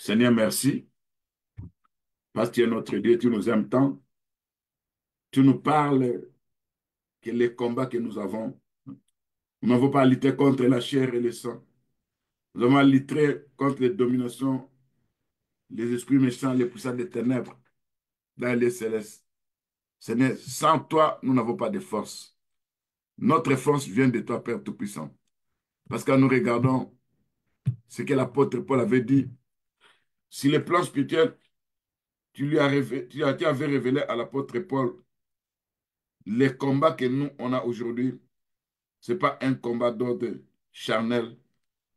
Seigneur, merci, parce que tu es notre Dieu, tu nous aimes tant. Tu nous parles que les combats que nous avons, nous n'avons pas à lutter contre la chair et le sang. Nous avons à lutter contre les dominations, les esprits méchants, les puissants des ténèbres dans les célestes. Seigneur, sans toi, nous n'avons pas de force. Notre force vient de toi, Père Tout-Puissant. Parce que nous regardons ce que l'apôtre Paul avait dit. Si les plans spirituels, tu avais révélé à l'apôtre Paul les combats que nous, on a aujourd'hui. Ce n'est pas un combat d'ordre charnel,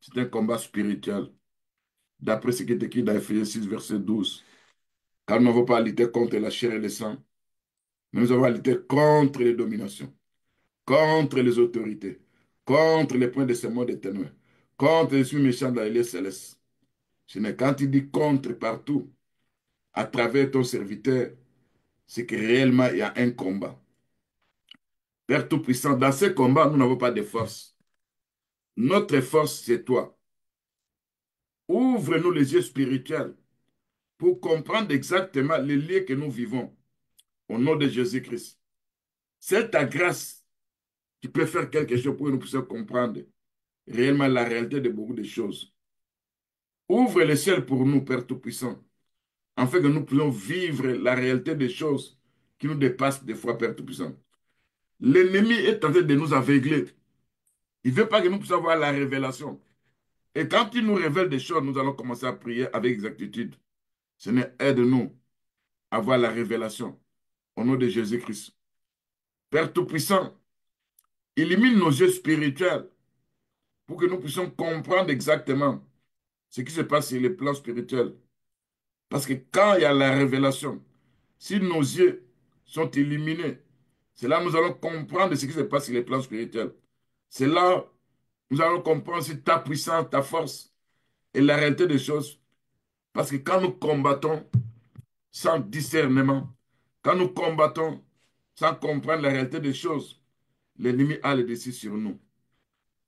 c'est un combat spirituel. D'après ce qui est écrit dans Ephésiens 6, verset 12. Car nous n'avons pas à lutter contre la chair et le sang, mais nous avons à lutter contre les dominations, contre les autorités, contre les points de ce monde éternel, contre les esprits méchants dans les lieux célestes. Ce n'est quand il dit contre partout, à travers ton serviteur, c'est que réellement il y a un combat. Père Tout-Puissant, dans ce combat, nous n'avons pas de force. Notre force, c'est toi. Ouvre-nous les yeux spirituels pour comprendre exactement les lieux que nous vivons au nom de Jésus-Christ. C'est ta grâce qui peut faire quelque chose pour que nous puissions comprendre réellement la réalité de beaucoup de choses. Ouvre le ciel pour nous, Père Tout-Puissant, afin que nous puissions vivre la réalité des choses qui nous dépassent des fois, Père Tout-Puissant. L'ennemi est en train de nous aveugler. Il ne veut pas que nous puissions avoir la révélation. Et quand il nous révèle des choses, nous allons commencer à prier avec exactitude. Seigneur, aide-nous à avoir la révélation au nom de Jésus-Christ. Père Tout-Puissant, illumine nos yeux spirituels pour que nous puissions comprendre exactement ce qui se passe sur les plans spirituels. Parce que quand il y a la révélation, si nos yeux sont illuminés, c'est là que nous allons comprendre ce qui se passe sur les plans spirituels. C'est là que nous allons comprendre si ta puissance, ta force et la réalité des choses. Parce que quand nous combattons sans discernement, quand nous combattons sans comprendre la réalité des choses, l'ennemi a le dessus sur nous.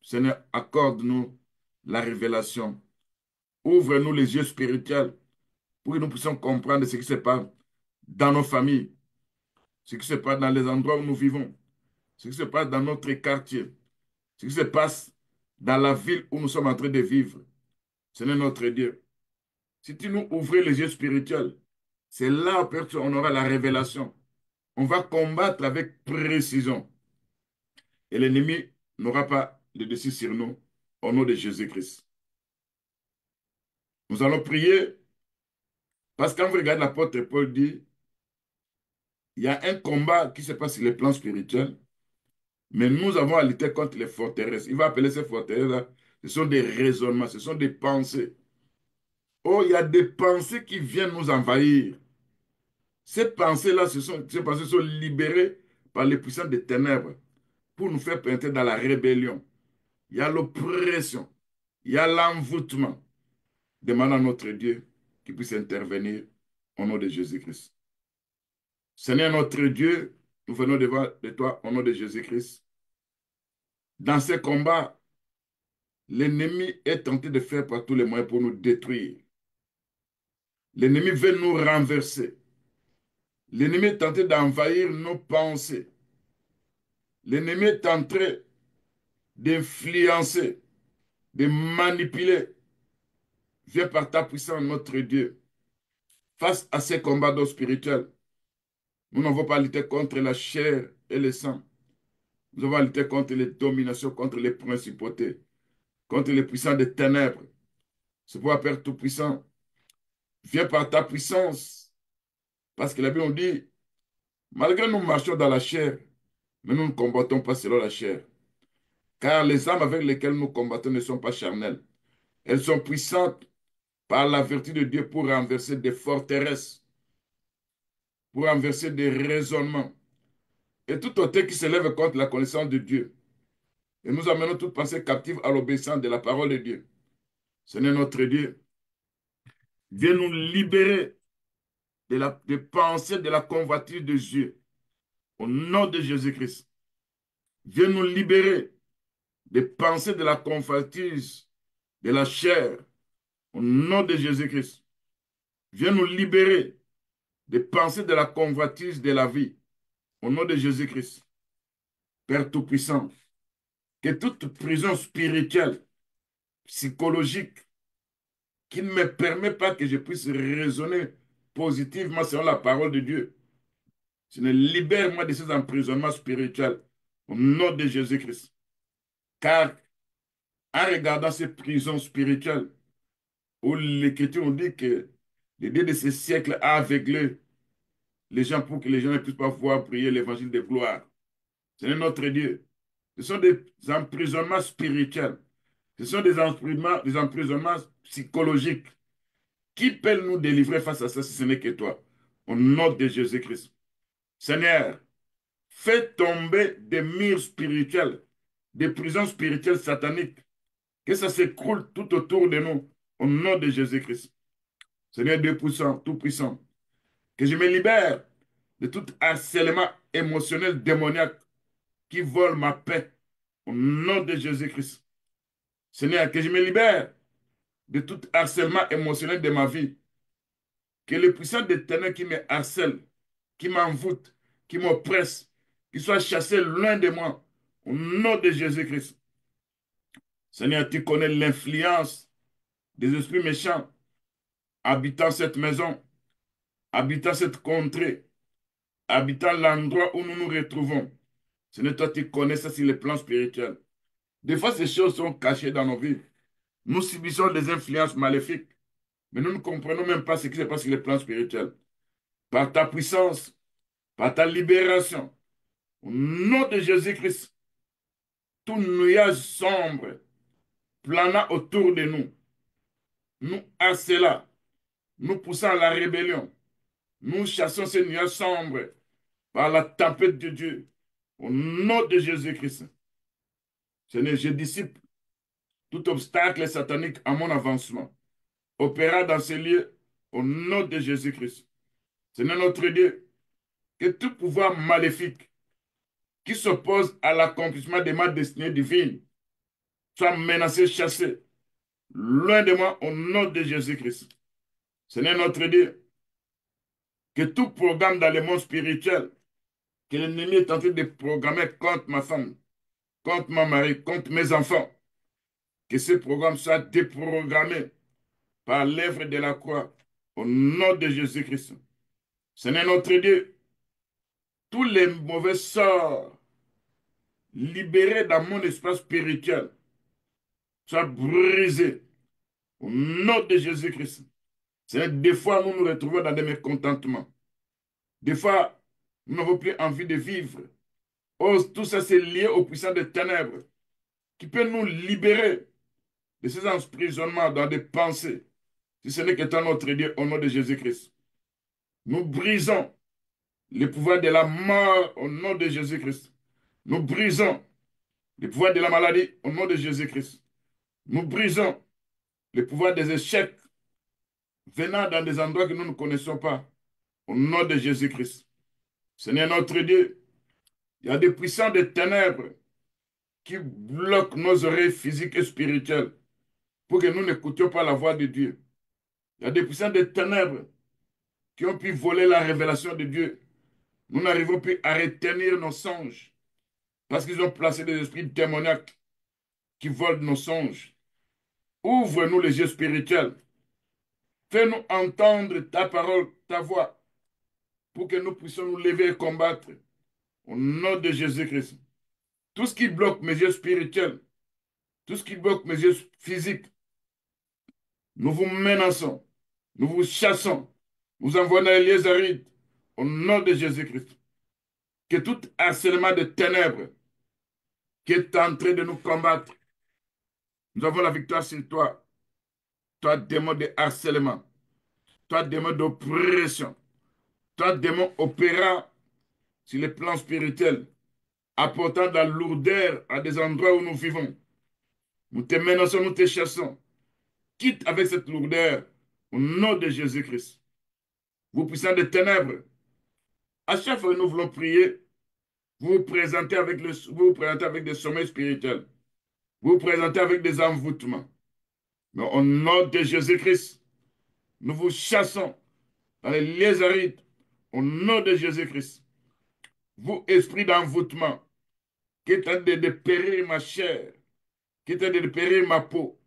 Seigneur, accorde-nous la révélation. Ouvre-nous les yeux spirituels pour que nous puissions comprendre ce qui se passe dans nos familles, ce qui se passe dans les endroits où nous vivons, ce qui se passe dans notre quartier, ce qui se passe dans la ville où nous sommes en train de vivre. Seigneur notre Dieu, si tu nous ouvrais les yeux spirituels, c'est là, Père, on aura la révélation. On va combattre avec précision. Et l'ennemi n'aura pas de dessus sur nous au nom de Jésus-Christ. Nous allons prier parce que quand vous regardez l'apôtre Paul dit, il y a un combat qui se passe sur les plans spirituels, mais nous avons à lutter contre les forteresses. Il va appeler ces forteresses-là, ce sont des raisonnements, ce sont des pensées. Oh, il y a des pensées qui viennent nous envahir. Ces pensées-là, ces pensées sont libérées par les puissants des ténèbres pour nous faire pénétrer dans la rébellion. Il y a l'oppression, il y a l'envoûtement. Demandons à notre Dieu qu'il puisse intervenir au nom de Jésus-Christ. Seigneur notre Dieu, nous venons devant de toi au nom de Jésus-Christ. Dans ces combats, l'ennemi est tenté de faire par tous les moyens pour nous détruire. L'ennemi veut nous renverser. L'ennemi est tenté d'envahir nos pensées. L'ennemi est en train d'influencer, de manipuler. Viens par ta puissance, notre Dieu. Face à ces combats d'eau spirituels, nous n'avons pas lutté contre la chair et le sang. Nous avons lutté contre les dominations, contre les principautés, contre les puissants des ténèbres. C'est pourquoi, Père Tout-Puissant, viens par ta puissance. Parce que la Bible nous dit, malgré nous marchons dans la chair, mais nous ne combattons pas selon la chair. Car les armes avec lesquelles nous combattons ne sont pas charnelles. Elles sont puissantes par la vertu de Dieu pour renverser des forteresses, pour renverser des raisonnements. Et tout autel qui s'élève contre la connaissance de Dieu. Et nous amenons toute pensée captive à l'obéissance de la parole de Dieu. Seigneur notre Dieu, viens nous libérer des pensées de la convoitise de Dieu. Au nom de Jésus-Christ. Viens nous libérer des pensées de la convoitise de la chair. Au nom de Jésus-Christ. Viens nous libérer des pensées de la convoitise de la vie. Au nom de Jésus-Christ, Père Tout-Puissant, que toute prison spirituelle, psychologique, qui ne me permet pas que je puisse raisonner positivement selon la parole de Dieu, Seigneur, libère-moi de ces emprisonnements spirituels. Au nom de Jésus-Christ. Car en regardant ces prisons spirituelles, où l'Écriture nous dit que le Dieu de ce siècle a aveuglé les gens pour que les gens ne puissent pas voir prier l'évangile de gloire. C'est notre Dieu. Ce sont des emprisonnements spirituels. Ce sont des emprisonnements psychologiques. Qui peut nous délivrer face à ça si ce n'est que toi? Au nom de Jésus-Christ. Seigneur, fais tomber des murs spirituels, des prisons spirituelles sataniques. Que ça s'écroule tout autour de nous. Au nom de Jésus-Christ. Seigneur Dieu puissant, tout puissant. Que je me libère de tout harcèlement émotionnel démoniaque qui vole ma paix. Au nom de Jésus-Christ. Seigneur, que je me libère de tout harcèlement émotionnel de ma vie. Que le puissant des ténèbres qui me harcèle, qui m'envoûte, qui m'oppresse, qui soit chassé loin de moi. Au nom de Jésus-Christ. Seigneur, tu connais l'influence des esprits méchants habitant cette maison, habitant cette contrée, habitant l'endroit où nous nous retrouvons. Seigneur, toi, tu connais ça sur le plan spirituel. Des fois, ces choses sont cachées dans nos vies. Nous subissons des influences maléfiques, mais nous ne comprenons même pas ce qui se passe sur le plan spirituel. Par ta puissance, par ta libération, au nom de Jésus-Christ, tout nuage sombre planant autour de nous, nous harcelant, nous poussant à la rébellion, nous chassons ces nuages sombres par la tempête de Dieu, au nom de Jésus-Christ. Seigneur, je dissipe tout obstacle satanique à mon avancement. Opéra dans ces lieux au nom de Jésus-Christ. Seigneur notre Dieu, que tout pouvoir maléfique qui s'oppose à l'accomplissement de ma destinée divine soit menacé, chassé, loin de moi au nom de Jésus-Christ. Seigneur notre Dieu, que tout programme dans le monde spirituel que l'ennemi est en train de programmer contre ma femme, contre mon mari, contre mes enfants, que ce programme soit déprogrammé par l'œuvre de la croix au nom de Jésus-Christ. Seigneur notre Dieu, tous les mauvais sorts libérés dans mon espace spirituel soient brisés au nom de Jésus-Christ. Seigneur, des fois, nous nous retrouvons dans des mécontentements. Des fois, nous n'avons plus envie de vivre. Oh, tout ça, c'est lié au puissant des ténèbres qui peut nous libérer de ces emprisonnements dans des pensées, si ce n'est que toi, notre Dieu, au nom de Jésus-Christ. Nous brisons le pouvoir de la mort au nom de Jésus-Christ. Nous brisons le pouvoir de la maladie au nom de Jésus-Christ. Nous brisons le pouvoir des échecs venant dans des endroits que nous ne connaissons pas au nom de Jésus-Christ. Seigneur notre Dieu, il y a des puissants des ténèbres qui bloquent nos oreilles physiques et spirituelles pour que nous n'écoutions pas la voix de Dieu. Il y a des puissants des ténèbres qui ont pu voler la révélation de Dieu. Nous n'arrivons plus à retenir nos songes parce qu'ils ont placé des esprits démoniaques qui volent nos songes. Ouvre-nous les yeux spirituels. Fais-nous entendre ta parole, ta voix, pour que nous puissions nous lever et combattre. Au nom de Jésus-Christ. Tout ce qui bloque mes yeux spirituels, tout ce qui bloque mes yeux physiques, nous vous menaçons, nous vous chassons, nous envoyons dans les lieux arides, au nom de Jésus-Christ. Que tout harcèlement de ténèbres qui est en train de nous combattre, nous avons la victoire sur toi. Toi, démon de harcèlement, toi, démon d'oppression, toi, démon opérant sur les plans spirituels, apportant de la lourdeur à des endroits où nous vivons. Nous te menaçons, nous te chassons. Quitte avec cette lourdeur au nom de Jésus-Christ. Vous puissants des ténèbres, à chaque fois que nous voulons prier, vous vous présentez avec des sommeils spirituels. Vous vous présentez avec des envoûtements. Mais au nom de Jésus-Christ, Nous vous chassons dans les lieux arides au nom de Jésus-Christ. Vous, esprit d'envoûtement, qui est en train de périr ma chair, qui est en train de périr ma peau,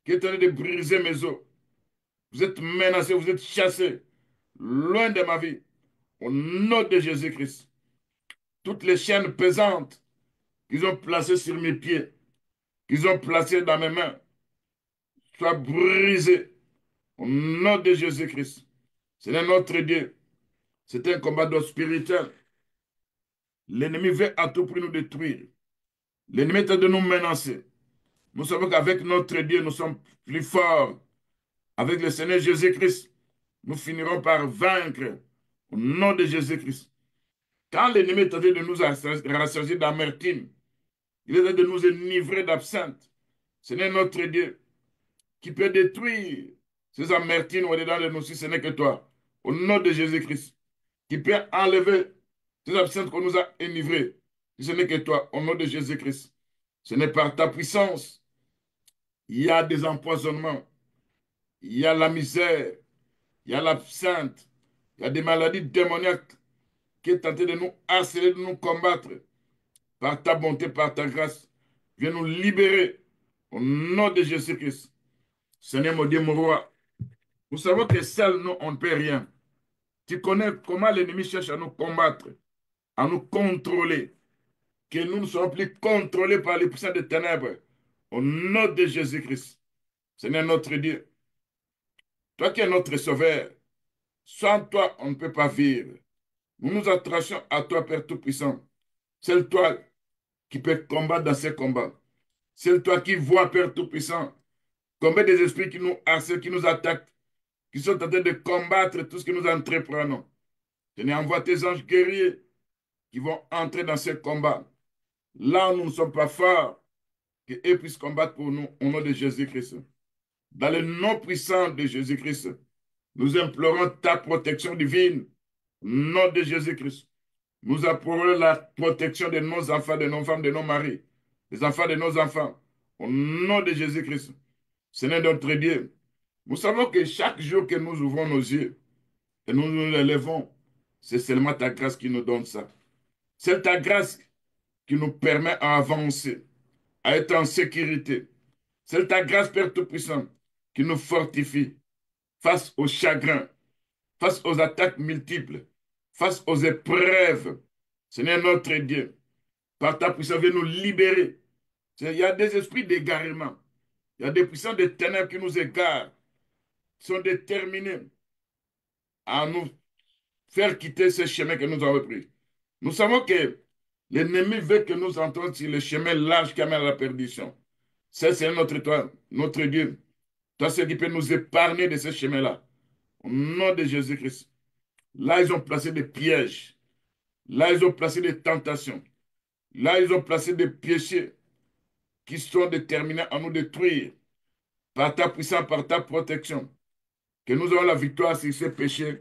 qui est en train de briser mes os. Vous êtes menacés, vous êtes chassés loin de ma vie. Au nom de Jésus-Christ. Toutes les chaînes pesantes qu'ils ont placées sur mes pieds, qu'ils ont placées dans mes mains, soient brisées. Au nom de Jésus-Christ. C'est notre Dieu. C'est un combat d'eau spirituel. L'ennemi veut à tout prix nous détruire. L'ennemi est de nous menacer. Nous savons qu'avec notre Dieu, nous sommes plus forts. Avec le Seigneur Jésus-Christ, nous finirons par vaincre au nom de Jésus-Christ. Quand l'ennemi est en train de nous rassasier d'amertume, il est en train de nous enivrer d'absinthe. Ce n'est notre Dieu qui peut détruire ces amertumes au-dedans de nous si ce n'est que toi. Au nom de Jésus-Christ, qui peut enlever ces absinthes qu'on nous a enivrés si ce n'est que toi. Au nom de Jésus-Christ. Ce n'est par ta puissance. Il y a des empoisonnements. Il y a la misère. Il y a l'absinthe. Il y a des maladies démoniaques qui est tenté de nous harceler, de nous combattre. Par ta bonté, par ta grâce, viens nous libérer au nom de Jésus-Christ. Seigneur mon Dieu, mon roi, nous savons que seul nous, on ne peut rien. Tu connais comment l'ennemi cherche à nous combattre, à nous contrôler, que nous ne soyons plus contrôlés par les puissants des ténèbres. Au nom de Jésus-Christ. Seigneur notre Dieu, toi qui es notre sauveur, sans toi, on ne peut pas vivre. Nous nous attachons à toi, Père Tout-Puissant. C'est toi qui peux combattre dans ces combats. C'est toi qui vois, Père Tout-Puissant, combien des esprits qui nous harcèlent, qui nous attaquent, qui sont en train de combattre tout ce que nous entreprenons. Seigneur, envoie tes anges guerriers qui vont entrer dans ces combats. Là où nous ne sommes pas forts, qu'eux puissent combattre pour nous au nom de Jésus-Christ. Dans le nom puissant de Jésus-Christ, nous implorons ta protection divine au nom de Jésus-Christ. Nous implorons la protection de nos enfants, de nos femmes, de nos maris, des enfants de nos enfants, au nom de Jésus-Christ. Seigneur notre Dieu, nous savons que chaque jour que nous ouvrons nos yeux et nous nous élevons, c'est seulement ta grâce qui nous donne ça. C'est ta grâce qui nous permet d'avancer, à être en sécurité. C'est ta grâce, Père Tout-Puissant, qui nous fortifie face aux chagrins, face aux attaques multiples, face aux épreuves. Seigneur notre Dieu, par ta puissance, viens nous libérer. Il y a des esprits d'égarement. Il y a des puissants de ténèbres qui nous égarent, qui sont déterminés à nous faire quitter ce chemin que nous avons pris. Nous savons que l'ennemi veut que nous entrions sur le chemin large qui amène à la perdition. C'est notre Dieu. Toi, c'est qui peut nous épargner de ce chemin-là. Au nom de Jésus-Christ. Là, ils ont placé des pièges. Là, ils ont placé des tentations. Là, ils ont placé des péchés qui sont déterminés à nous détruire par ta puissance, par ta protection. Que nous avons la victoire sur ces péchés.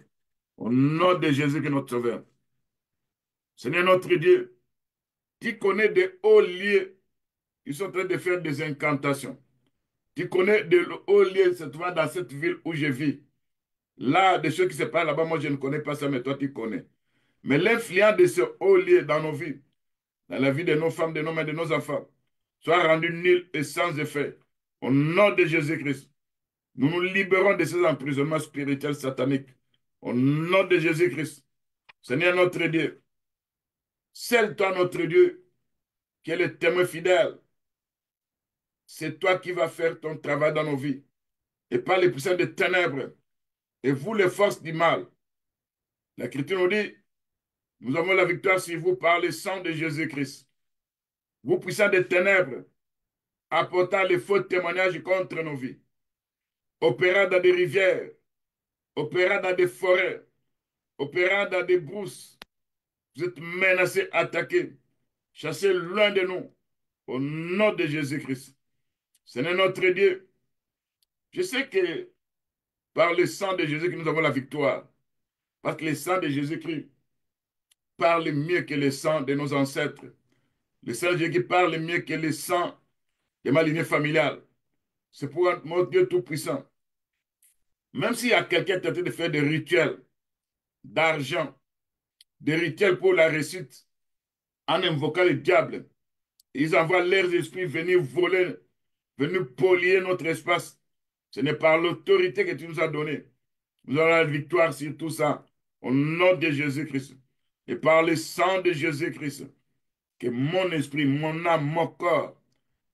Au nom de Jésus qui est notre Sauveur. Seigneur notre Dieu, tu connais des hauts lieux qui sont en train de faire des incantations. Tu connais des hauts lieux, c'est toi dans cette ville où je vis. Là, des choses qui se passent là-bas, moi je ne connais pas ça, mais toi tu connais. Mais l'influence de ce haut lieu dans nos vies, dans la vie de nos femmes, de nos mères, de nos enfants, soit rendue nulle et sans effet. Au nom de Jésus-Christ, nous nous libérons de ces emprisonnements spirituels sataniques. Au nom de Jésus-Christ, Seigneur notre Dieu, seul toi notre Dieu, qui est le témoin fidèle, c'est toi qui vas faire ton travail dans nos vies. Et pas les puissants des ténèbres. Et vous, les forces du mal. L'Écriture nous dit, nous avons la victoire sur vous par le sang de Jésus-Christ. Vous, puissants des ténèbres, apportant les faux témoignages contre nos vies. Opérant dans des rivières, opérant dans des forêts, opérant dans des brousses. Vous êtes menacés, attaqués, chassés loin de nous. Au nom de Jésus-Christ. Seigneur notre Dieu, je sais que par le sang de Jésus que nous avons la victoire. Parce que le sang de Jésus-Christ parle mieux que le sang de nos ancêtres. Le sang de Jésus parle mieux que le sang de ma lignée familiale. C'est pour mon Dieu Tout-Puissant. Même s'il y a quelqu'un qui est en train de faire des rituels d'argent, des rituels pour la réussite, en invoquant le diable, ils envoient leurs esprits venir voler, venir polluer notre espace. Ce n'est par l'autorité que tu nous as donnée. Nous avons la victoire sur tout ça. Au nom de Jésus-Christ. Et par le sang de Jésus-Christ. Que mon esprit, mon âme, mon corps,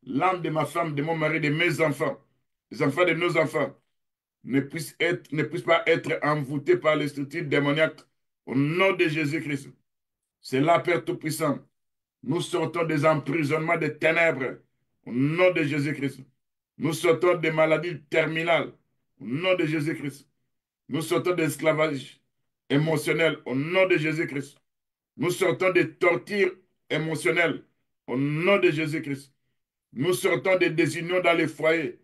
l'âme de ma femme, de mon mari, de mes enfants, les enfants de nos enfants, ne puissent pas être envoûtés par les structures démoniaques. Au nom de Jésus-Christ. C'est la Père Tout-Puissant. Nous sortons des emprisonnements des ténèbres. Au nom de Jésus-Christ. Nous sortons des maladies terminales. Au nom de Jésus-Christ. Nous sortons de l'esclavage émotionnel au nom de Jésus-Christ. Nous sortons des tortures émotionnelles au nom de Jésus-Christ. Nous sortons des désunions dans les foyers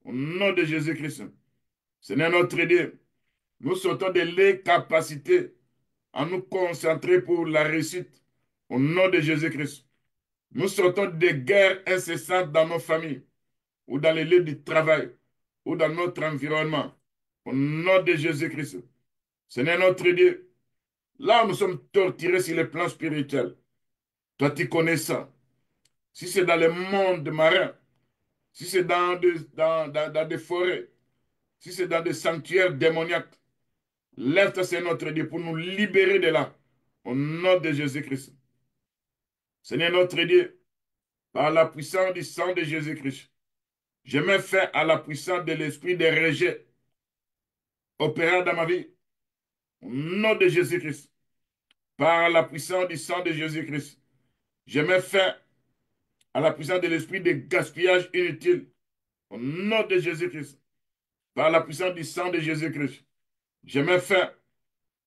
au nom de Jésus-Christ. Seigneur notre Dieu, nous sortons de l'incapacité à nous concentrer pour la réussite au nom de Jésus-Christ. Nous sortons des guerres incessantes dans nos familles ou dans les lieux du travail ou dans notre environnement au nom de Jésus-Christ. Seigneur notre Dieu, là où nous sommes torturés sur le plan spirituel, toi tu connais ça. Si c'est dans le monde marin, si c'est dans des forêts, si c'est dans des sanctuaires démoniaques, lève-toi, Seigneur notre Dieu, pour nous libérer de là. Au nom de Jésus-Christ. Seigneur notre Dieu, par la puissance du sang de Jésus-Christ, je mets fin à la puissance de l'esprit de rejet opérant dans ma vie. Au nom de Jésus-Christ, par la puissance du sang de Jésus-Christ, je mets fin à la puissance de l'esprit de gaspillage inutile. Au nom de Jésus-Christ, par la puissance du sang de Jésus-Christ, je mets fin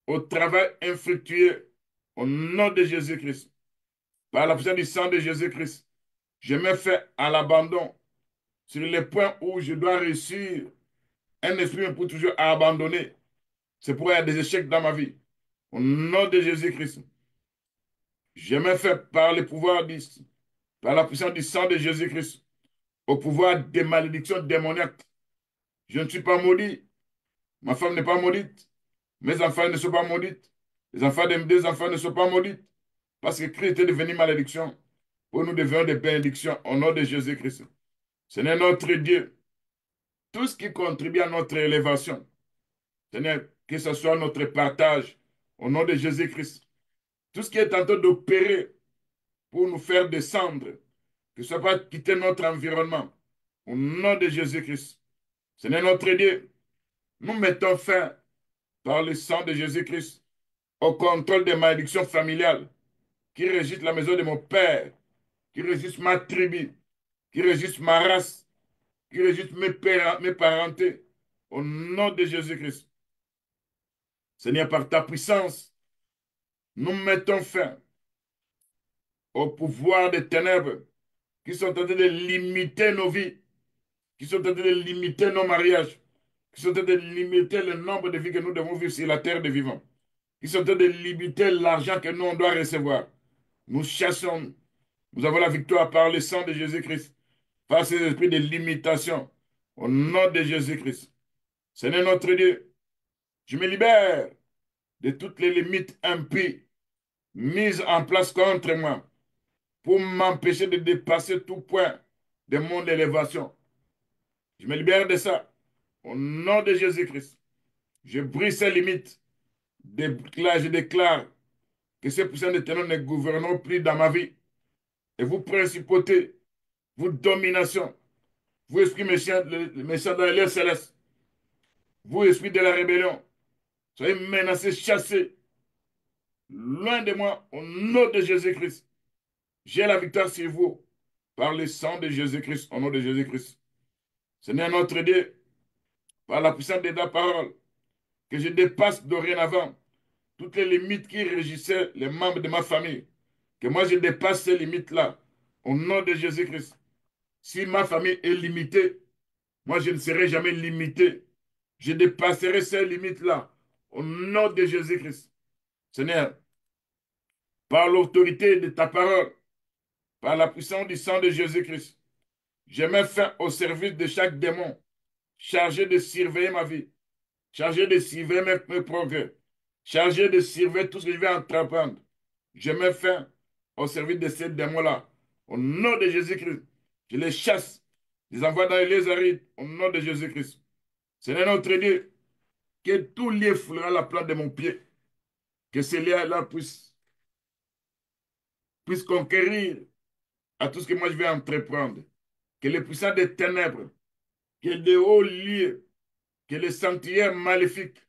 au travail infructueux. Au nom de Jésus-Christ, par la puissance du sang de Jésus-Christ, je mets fin à l'abandon sur les points où je dois réussir. Un esprit me pousse toujours à abandonner. C'est pourquoi il y a des échecs dans ma vie. Au nom de Jésus-Christ, je mets fin par le pouvoir par la puissance du sang de Jésus-Christ, au pouvoir des malédictions démoniaques. Je ne suis pas maudit. Ma femme n'est pas maudite. Mes enfants ne sont pas maudits. Les enfants de mes deux enfants ne sont pas maudits. Parce que Christ est devenu malédiction. Pour nous devenir des bénédictions au nom de Jésus-Christ. Seigneur notre Dieu, tout ce qui contribue à notre élévation, Seigneur, que ce soit notre partage au nom de Jésus-Christ. Tout ce qui est en train d'opérer pour nous faire descendre, que ce ne soit pas quitter notre environnement, au nom de Jésus-Christ. Seigneur notre Dieu, nous mettons fin par le sang de Jésus-Christ au contrôle des malédictions familiales qui régissent la maison de mon père, qui régissent ma tribu, qui régissent ma race, qui régissent mes parentés, au nom de Jésus-Christ. Seigneur, par ta puissance, nous mettons fin au pouvoir des ténèbres qui sont en train de limiter nos vies, qui sont en train de limiter nos mariages, qui sont en train de limiter le nombre de vies que nous devons vivre sur la terre des vivants, qui sont en train de limiter l'argent que nous, on doit recevoir. Nous chassons, nous avons la victoire par le sang de Jésus-Christ, par ces esprits de limitation, au nom de Jésus-Christ. Seigneur notre Dieu, je me libère de toutes les limites impies mises en place contre moi pour m'empêcher de dépasser tout point de mon élévation. Je me libère de ça. Au nom de Jésus-Christ, je brise ces limites. Je déclare que ces puissants de ténèbres ne gouverneront plus dans ma vie. Et vous, principautés, vous, domination, vous, esprits méchants dans les lieux célestes, vous, esprits de la rébellion, soyez menacés, chassés, loin de moi, au nom de Jésus-Christ. J'ai la victoire sur vous par le sang de Jésus-Christ, au nom de Jésus-Christ. Seigneur notre Dieu, par la puissance de ta parole, que je dépasse dorénavant toutes les limites qui régissaient les membres de ma famille. Que moi, je dépasse ces limites-là, au nom de Jésus-Christ. Si ma famille est limitée, moi, je ne serai jamais limité. Je dépasserai ces limites-là, au nom de Jésus-Christ. Seigneur, par l'autorité de ta parole, par la puissance du sang de Jésus-Christ, je mets fin au service de chaque démon chargé de surveiller ma vie. chargé de surveiller mes progrès, chargé de surveiller tout ce que je vais entreprendre. Je mets fin au service de ces démons-là. Au nom de Jésus-Christ, je les chasse, je les envoie dans les lieux arides, au nom de Jésus-Christ. Seigneur notre Dieu, que tout lieu foulera la plante de mon pied, que ces liens-là puissent conquérir à tout ce que moi je vais entreprendre. Que les puissants des ténèbres, que de hauts lieux, que les sanctuaires maléfiques,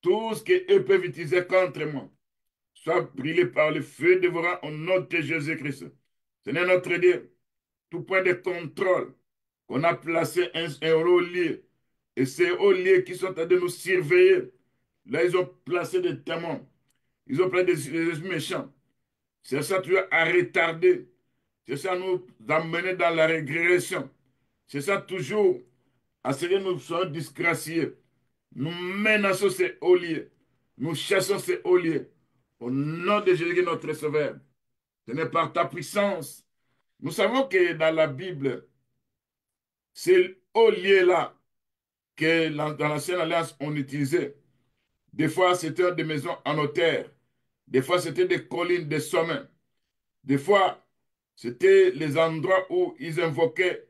tout ce qu'eux peuvent utiliser contre moi, soit brûlé par le feu dévorant au nom de Jésus-Christ. Seigneur notre Dieu, tout point de contrôle qu'on a placé un haut lieu, et ces hauts lieux qui sont en train de nous surveiller, là ils ont placé des démons, ils ont placé des esprits méchants. C'est ça tu à retarder, c'est ça nous amener dans la régression. C'est ça toujours à ce que nous soyons disgraciés. Nous menaçons ces hauts lieux. Nous chassons ces hauts lieux. Au nom de Jésus, notre Sauveur. Ce n'est par ta puissance. Nous savons que dans la Bible, ces hauts lieux-là que dans l'Ancienne Alliance on utilisait. Des fois, c'était des maisons en hauteur. Des fois, c'était des collines, des sommets. Des fois, c'était les endroits où ils invoquaient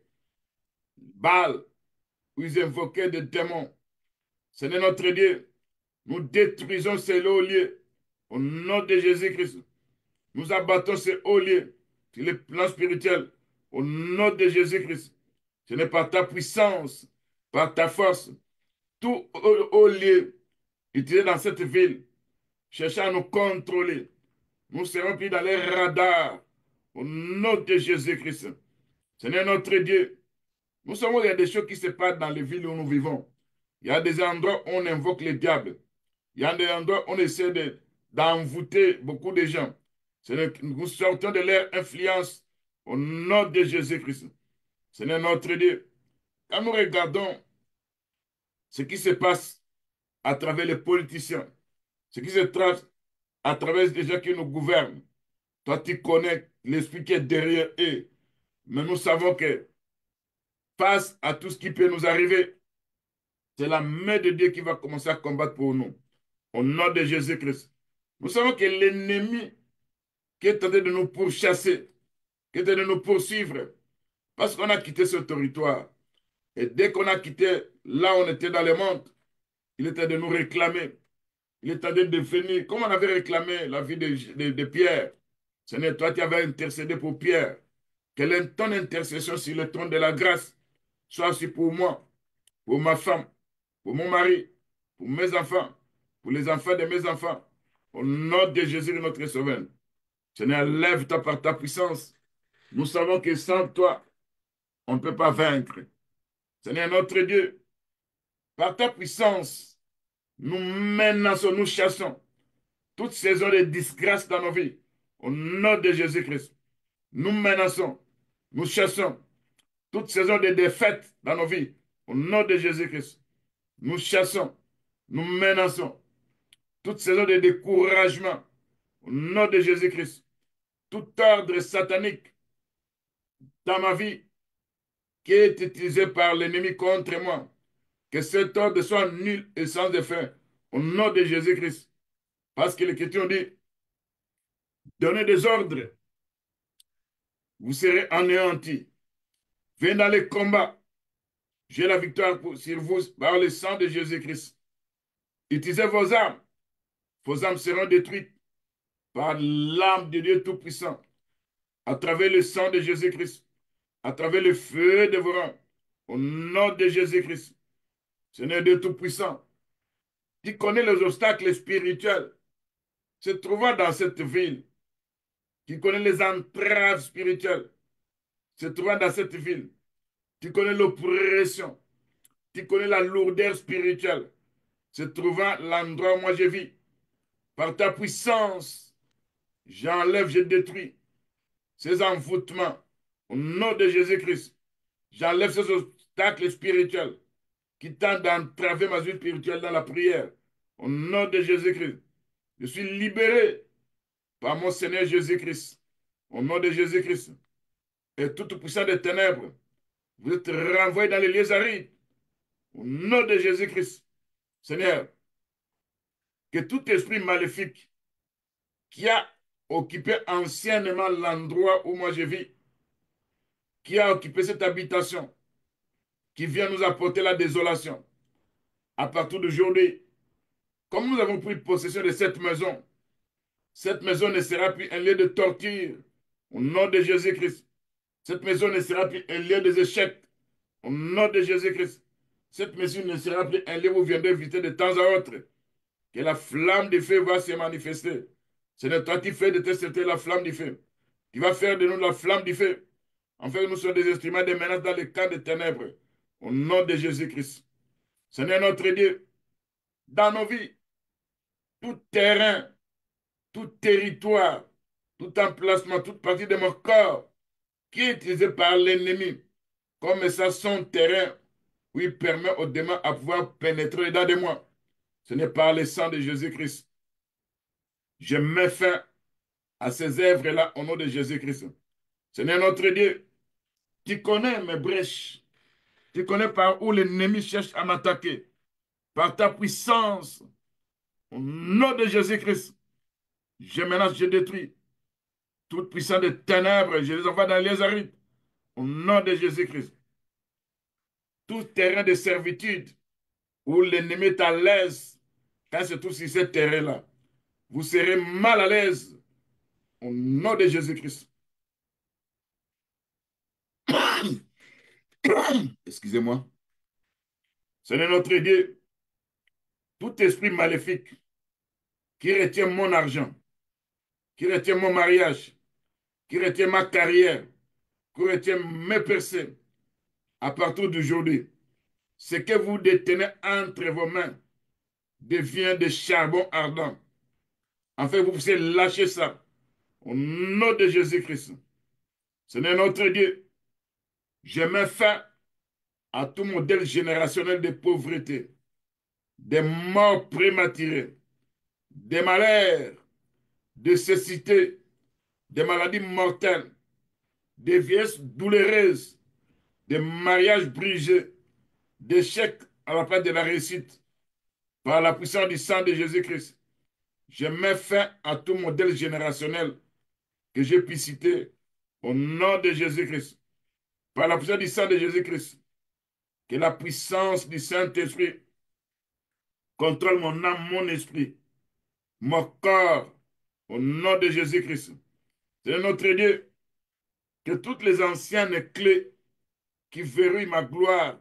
Baal, où ils invoquaient des démons. Seigneur notre Dieu, nous détruisons ces hauts lieux au nom de Jésus-Christ. Nous abattons ces hauts lieux sur les plans spirituels au nom de Jésus-Christ. Ce n'est par ta puissance, par ta force, tout haut lieu utilisé dans cette ville, cherchant à nous contrôler. Nous serons plus dans les radars au nom de Jésus-Christ. Seigneur notre Dieu, nous savons qu'il y a des choses qui se passent dans les villes où nous vivons. Il y a des endroits où on invoque les diables. Il y a des endroits où on essaie d'envoûter beaucoup de gens. Nous sortons de leur influence au nom de Jésus-Christ. Seigneur notre Dieu, quand nous regardons ce qui se passe à travers les politiciens, ce qui se passe à travers les gens qui nous gouvernent, toi tu connais l'esprit qui est derrière eux. Mais nous savons que face à tout ce qui peut nous arriver, c'est la main de Dieu qui va commencer à combattre pour nous. Au nom de Jésus-Christ. Nous savons que l'ennemi qui est en train de nous pourchasser, qui est en train de nous poursuivre, parce qu'on a quitté ce territoire. Et dès qu'on a quitté là où on était dans le monde, il était de nous réclamer. Il était de devenir, comme on avait réclamé la vie de Pierre. Seigneur, toi qui avais intercédé pour Pierre. Quelle ton intercession sur le trône de la grâce soit aussi pour moi, pour ma femme, pour mon mari, pour mes enfants, pour les enfants de mes enfants. Au nom de Jésus, notre Sauveur. Seigneur, lève-toi par ta puissance. Nous savons que sans toi, on ne peut pas vaincre. Seigneur, notre Dieu, par ta puissance, nous menaçons, nous chassons toute saison de disgrâce dans nos vies. Au nom de Jésus-Christ, nous menaçons, nous chassons toute saison de défaite dans nos vies. Au nom de Jésus-Christ, nous chassons, nous menaçons toute saison de découragement. Au nom de Jésus-Christ, tout ordre satanique dans ma vie qui est utilisé par l'ennemi contre moi, que cet ordre soit nul et sans effet. Au nom de Jésus-Christ. Parce que l'Écriture dit, donnez des ordres, vous serez anéantis. Venez dans les combats. J'ai la victoire sur vous par le sang de Jésus-Christ. Utilisez vos armes seront détruites par l'âme de Dieu Tout-Puissant, à travers le sang de Jésus-Christ, à travers le feu dévorant, au nom de Jésus-Christ. Seigneur Dieu Tout-Puissant, qui connaît les obstacles spirituels se trouvant dans cette ville, qui connaît les entraves spirituelles se trouvant dans cette ville, qui connaît l'oppression, qui connaît la lourdeur spirituelle, se trouvant l'endroit où moi je vis. Par ta puissance, j'enlève, je détruis ces envoûtements. Au nom de Jésus-Christ, j'enlève ces obstacles spirituels qui tentent d'entraver ma vie spirituelle dans la prière. Au nom de Jésus-Christ, je suis libéré par mon Seigneur Jésus-Christ. Au nom de Jésus-Christ. Et toute puissance des ténèbres, vous êtes renvoyé dans les lieux arides. Au nom de Jésus-Christ. Seigneur, que tout esprit maléfique qui a occupé anciennement l'endroit où moi je vis, qui a occupé cette habitation, qui vient nous apporter la désolation, à partir d'aujourd'hui, comme nous avons pris possession de cette maison ne sera plus un lieu de torture. Au nom de Jésus-Christ. Cette maison ne sera plus un lieu des échecs. Au nom de Jésus-Christ. Cette maison ne sera plus un lieu où vous viendrez visiter de temps à autre. Que la flamme du feu va se manifester. C'est toi qui fais de tester la flamme du feu. Qui va faire de nous la flamme du feu. En fait, nous sommes des instruments de menace dans le camp des ténèbres. Au nom de Jésus-Christ. Seigneur notre Dieu, dans nos vies, tout terrain, tout territoire, tout emplacement, toute partie de mon corps qui est utilisé par l'ennemi comme ça son terrain où il permet aux démons à pouvoir pénétrer dedans de moi. Ce n'est pas le sang de Jésus-Christ. Je mets fin à ces œuvres-là au nom de Jésus-Christ. Seigneur notre Dieu, tu connais mes brèches. Tu connais par où l'ennemi cherche à m'attaquer. Par ta puissance, au nom de Jésus-Christ, je menace, je détruis toute puissance de ténèbres. Je les envoie dans les arides. Au nom de Jésus-Christ. Tout terrain de servitude où l'ennemi est à l'aise quand se trouve sur ce terrain-là. Vous serez mal à l'aise au nom de Jésus-Christ. Excusez-moi. Seigneur notre Dieu, tout esprit maléfique qui retient mon argent, qui retient mon mariage, qui retient ma carrière, qui retient mes percées, à partir d'aujourd'hui, ce que vous détenez entre vos mains devient de charbon ardent. En fait, vous pouvez lâcher ça au nom de Jésus-Christ. Seigneur notre Dieu, je mets fin à tout modèle générationnel de pauvreté, des morts prématurées, des malheurs, de cécité, des maladies mortelles, des vieillesses douloureuses, des mariages brisés, d'échecs à la place de la réussite, par la puissance du sang de Jésus-Christ. Je mets fin à tout modèle générationnel que j'ai pu citer au nom de Jésus-Christ. Par la puissance du sang de Jésus-Christ, que la puissance du Saint-Esprit contrôle mon âme, mon esprit, mon corps, au nom de Jésus-Christ. C'est notre Dieu, que toutes les anciennes clés qui verrouillent ma gloire,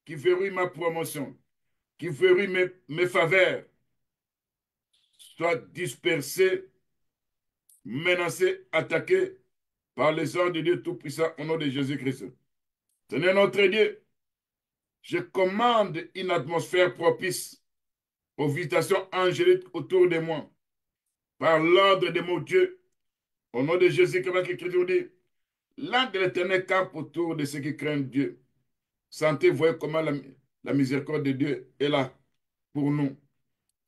qui verrouillent ma promotion, qui verrouillent mes faveurs, soient dispersées, menacées, attaquées par les ordres de Dieu Tout-Puissant au nom de Jésus-Christ. Seigneur notre Dieu, je commande une atmosphère propice aux visitations angéliques autour de moi, par l'ordre de mon Dieu, au nom de Jésus, comme l'Écriture dit, l'âme de l'Éternel campe autour de ceux qui craignent Dieu. Sentez, voyez comment la miséricorde de Dieu est là pour nous.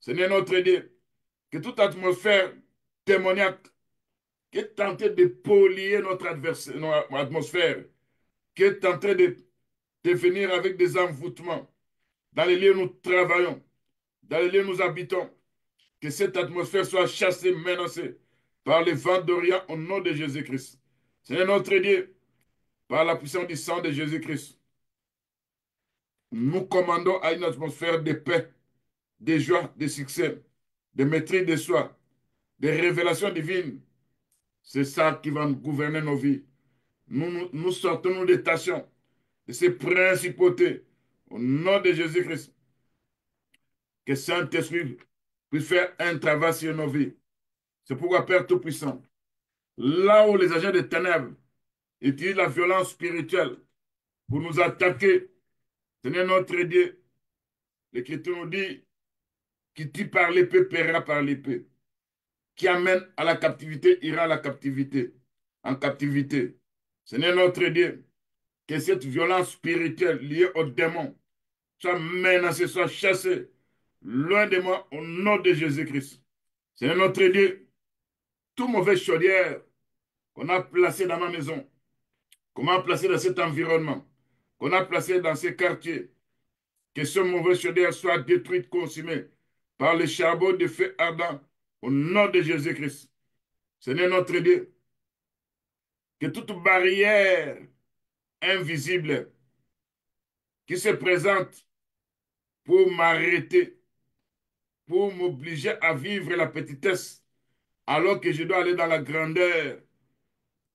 Seigneur notre Dieu, que toute atmosphère démoniaque qui est tentée de polluer notre atmosphère, qui est tentée de venir avec des envoûtements dans les lieux où nous travaillons, dans les lieux où nous habitons, que cette atmosphère soit chassée, menacée par les vents d'Orient au nom de Jésus-Christ. Seigneur notre Dieu, par la puissance du sang de Jésus-Christ, nous commandons à une atmosphère de paix, de joie, de succès, de maîtrise de soi, de révélations divines. C'est ça qui va gouverner nos vies. Nous sortons, nous détachons de ces principautés au nom de Jésus-Christ. Que Saint-Esprit puisse faire un travail sur nos vies. C'est pourquoi, Père Tout-Puissant, là où les agents des ténèbres utilisent la violence spirituelle pour nous attaquer, Seigneur notre Dieu, l'Écriture nous dit, qui tue par l'épée paiera par l'épée. Qui amène à la captivité ira à la captivité, en captivité. Seigneur notre Dieu, que cette violence spirituelle liée aux démons soit menacée, soit chassée loin de moi au nom de Jésus-Christ. Seigneur notre Dieu, tout mauvais chaudière qu'on a placé dans ma maison, qu'on a placé dans cet environnement, qu'on a placé dans ces quartiers, Que ce mauvais chaudière soit détruit, consumé par le charbon de feu ardent au nom de Jésus-Christ. Seigneur notre Dieu, que toute barrière invisible qui se présente pour m'arrêter, pour m'obliger à vivre la petitesse alors que je dois aller dans la grandeur,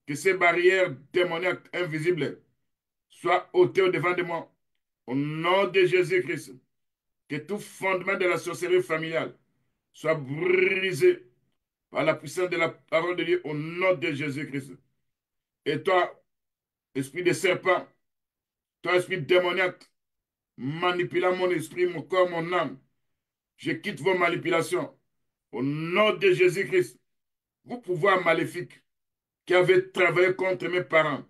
que ces barrières démoniaques invisibles soient ôtées au devant de moi. Au nom de Jésus-Christ, que tout fondement de la sorcellerie familiale soit brisé par la puissance de la parole de Dieu au nom de Jésus-Christ. Et toi, esprit de serpent, toi, esprit démoniaque, manipulant mon esprit, mon corps, mon âme, je quitte vos manipulations. Au nom de Jésus-Christ, vous pouvoir maléfique qui avez travaillé contre mes parents,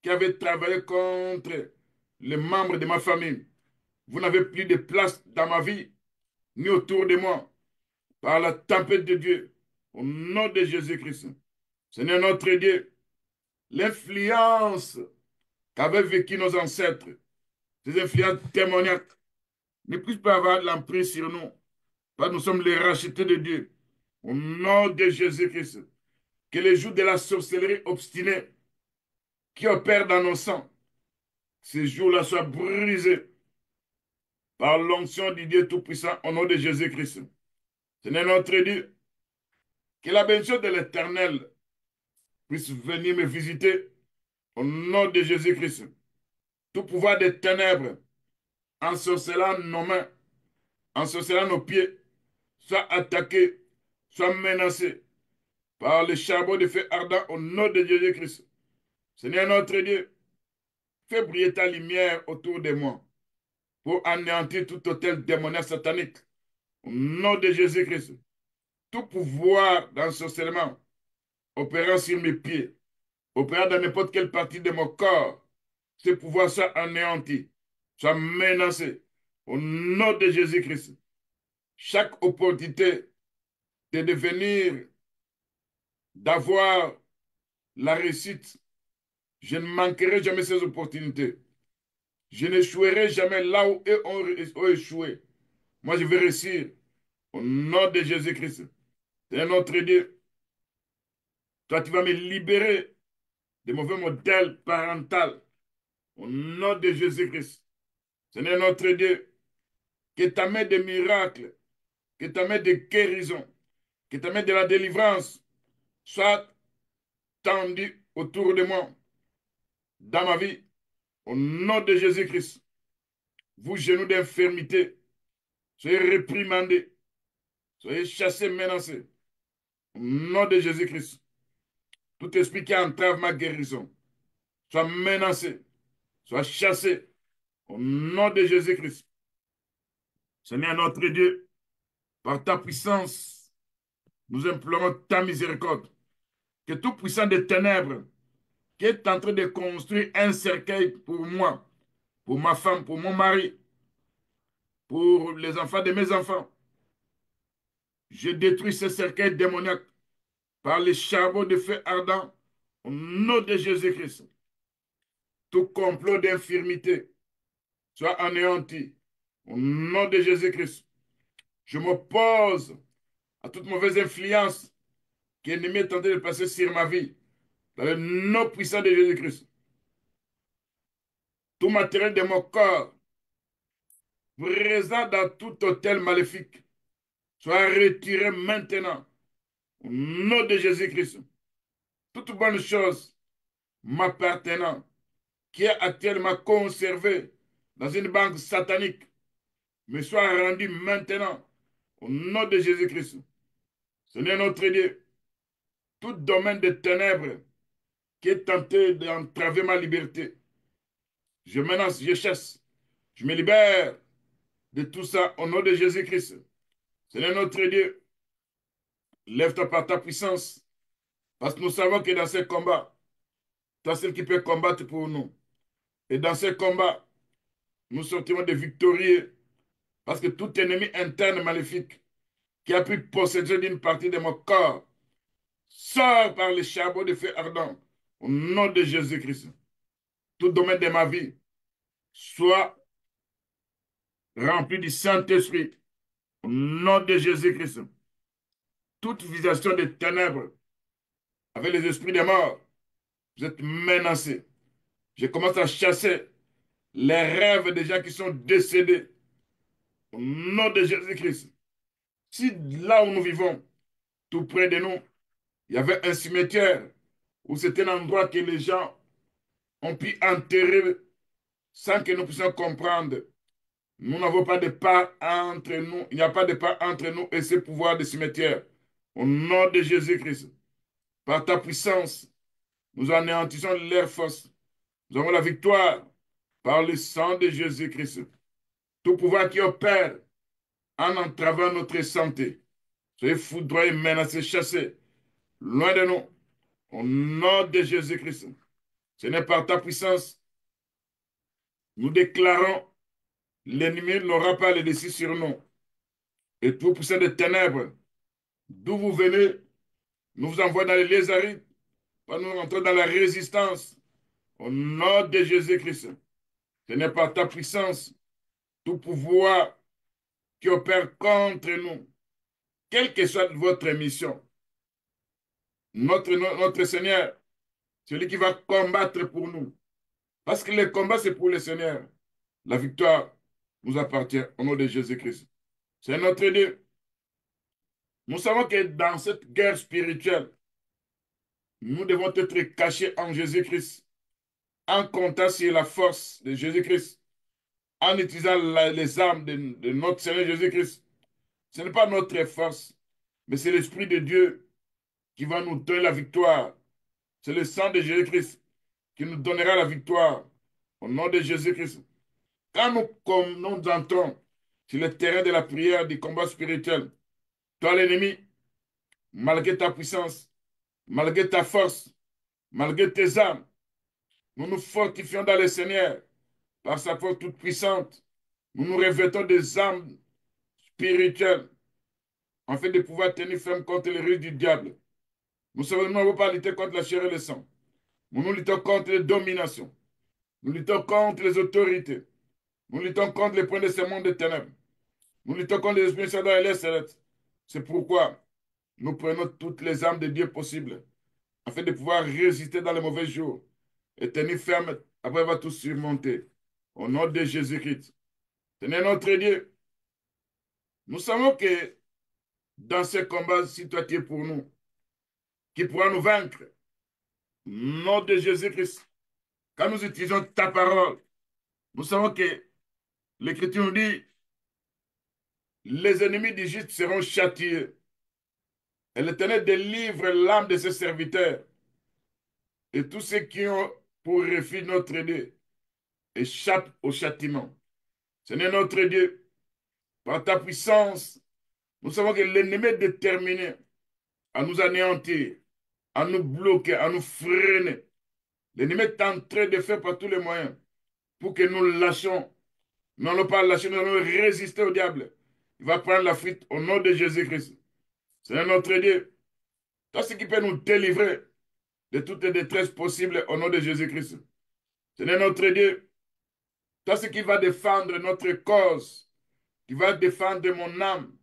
qui avez travaillé contre les membres de ma famille, vous n'avez plus de place dans ma vie, ni autour de moi, par la tempête de Dieu, au nom de Jésus-Christ. Seigneur notre Dieu, l'influence qu'avaient vécu nos ancêtres, ces influences démoniaques, ne puissent pas avoir l'emprise sur nous, parce que nous sommes les rachetés de Dieu. Au nom de Jésus-Christ, que les jours de la sorcellerie obstinée qui opère dans nos sangs, ces jours-là soient brisés par l'onction du Dieu Tout-Puissant au nom de Jésus-Christ. Seigneur notre Dieu, que la bénédiction de l'Éternel puisse venir me visiter au nom de Jésus-Christ. Tout pouvoir des ténèbres, ensorcelant nos mains, ensorcelant nos pieds, soit attaqué, soit menacé par le charbon de feu ardent au nom de Jésus-Christ. Seigneur notre Dieu, fais briller ta lumière autour de moi pour anéantir tout hôtel démoniaque satanique au nom de Jésus-Christ. Tout pouvoir d'ensorcellement opérant sur mes pieds, opérant dans n'importe quelle partie de mon corps, ce pouvoir soit anéanti, soit menacé au nom de Jésus-Christ. Chaque opportunité de devenir, d'avoir la réussite, je ne manquerai jamais ces opportunités. Je n'échouerai jamais là où eux ont échoué. Moi, je vais réussir au nom de Jésus-Christ. C'est notre Dieu. Toi, tu vas me libérer des mauvais modèles parentaux au nom de Jésus-Christ. Seigneur notre Dieu, que ta main de miracles, que ta main de guérison, que ta main de la délivrance soit tendue autour de moi, dans ma vie, au nom de Jésus-Christ. Vous, genoux d'infirmité, soyez réprimandés, soyez chassés, menacés, au nom de Jésus-Christ. Tout esprit qui entrave ma guérison, soit menacé, soit chassé, au nom de Jésus-Christ. Seigneur notre Dieu, par ta puissance, nous implorons ta miséricorde. Que tout puissant des ténèbres qui est en train de construire un cercueil pour moi, pour ma femme, pour mon mari, pour les enfants de mes enfants, je détruis ce cercueil démoniaque par les charbons de feu ardent au nom de Jésus-Christ. Tout complot d'infirmité soit anéanti au nom de Jésus-Christ. Je m'oppose à toute mauvaise influence qui est l'ennemi est tenté de passer sur ma vie dans le nom puissant de Jésus-Christ. Tout matériel de mon corps présent dans tout hôtel maléfique soit retiré maintenant au nom de Jésus-Christ. Toute bonne chose m'appartenant qui est actuellement conservée dans une banque satanique me soit rendue maintenant au nom de Jésus-Christ. Seigneur notre Dieu, tout domaine de ténèbres qui est tenté d'entraver ma liberté, je menace, je chasse, je me libère de tout ça au nom de Jésus-Christ. Seigneur notre Dieu, lève-toi par ta puissance, parce que nous savons que dans ces combats, toi seul qui peux combattre pour nous. Et dans ces combats, nous sortirons des victorieux, parce que tout ennemi interne maléfique qui a pris possession d'une partie de mon corps sort par les charbons de feu ardent au nom de Jésus-Christ. Tout domaine de ma vie soit remplis du Saint-Esprit. Au nom de Jésus-Christ, toute visitation des ténèbres avec les esprits des morts, vous êtes menacés. Je commence à chasser les rêves des gens qui sont décédés. Au nom de Jésus-Christ. Si là où nous vivons, tout près de nous, il y avait un cimetière où c'était un endroit que les gens ont pu enterrer sans que nous puissions comprendre. Nous n'avons pas de part entre nous. Il n'y a pas de part entre nous et ce pouvoir de cimetière. Au nom de Jésus-Christ, par ta puissance, nous anéantissons l'air force. Nous avons la victoire par le sang de Jésus-Christ. Tout pouvoir qui opère en entravant notre santé. Soyez foudroyés, menacés, chassés, loin de nous. Au nom de Jésus-Christ. Ce n'est par ta puissance. Nous déclarons, l'ennemi n'aura pas le dessus sur nous. Et tout poussé de ténèbres, d'où vous venez, nous vous envoyons dans les lézards, pour nous rentrer dans la résistance. Au nom de Jésus-Christ. Ce n'est pas ta puissance, tout pouvoir qui opère contre nous, quelle que soit votre mission. Notre Seigneur, celui qui va combattre pour nous. Parce que le combat, c'est pour le Seigneur. La victoire nous appartient au nom de Jésus-Christ. C'est notre Dieu. Nous savons que dans cette guerre spirituelle, nous devons être cachés en Jésus-Christ, en comptant sur la force de Jésus-Christ, en utilisant les armes de notre Seigneur Jésus-Christ. Ce n'est pas notre force, mais c'est l'Esprit de Dieu qui va nous donner la victoire. C'est le sang de Jésus-Christ qui nous donnera la victoire au nom de Jésus-Christ. Quand nous entrons sur le terrain de la prière, du combat spirituel, toi l'ennemi, malgré ta puissance, malgré ta force, malgré tes armes, nous nous fortifions dans le Seigneur par sa force toute puissante. Nous nous revêtons des armes spirituelles afin de pouvoir tenir ferme contre les ruses du diable. Nous savons que nous n'avons pas lutter contre la chair et le sang. Nous luttons contre les dominations. Nous luttons contre les autorités. Nous luttons contre les points de ce monde de ténèbres. Nous luttons contre les esprits dans les célestes. C'est pourquoi nous prenons toutes les armes de Dieu possibles afin de pouvoir résister dans les mauvais jours et tenir ferme après avoir tout surmonté. Au nom de Jésus-Christ. Tenez notre Dieu. Nous savons que dans ce combat, si toi tu es pour nous, qui pourra nous vaincre, au nom de Jésus-Christ. Quand nous utilisons ta parole, nous savons que l'Écriture nous dit, les ennemis du juste seront châtiés. Et l'Éternel délivre l'âme de ses serviteurs. Et tous ceux qui ont pour refuge notre Dieu échappent au châtiment. Seigneur notre Dieu, par ta puissance, nous savons que l'ennemi est déterminé à nous anéantir, à nous bloquer, à nous freiner. L'ennemi est en train de faire par tous les moyens pour que nous lâchions. Nous n'allons pas lâcher, nous allons résister au diable. Il va prendre la fuite au nom de Jésus-Christ. Seigneur notre Dieu, toi ce qui peut nous délivrer de toutes les détresses possibles au nom de Jésus-Christ. Seigneur notre Dieu, toi ce qui va défendre notre cause, qui va défendre mon âme,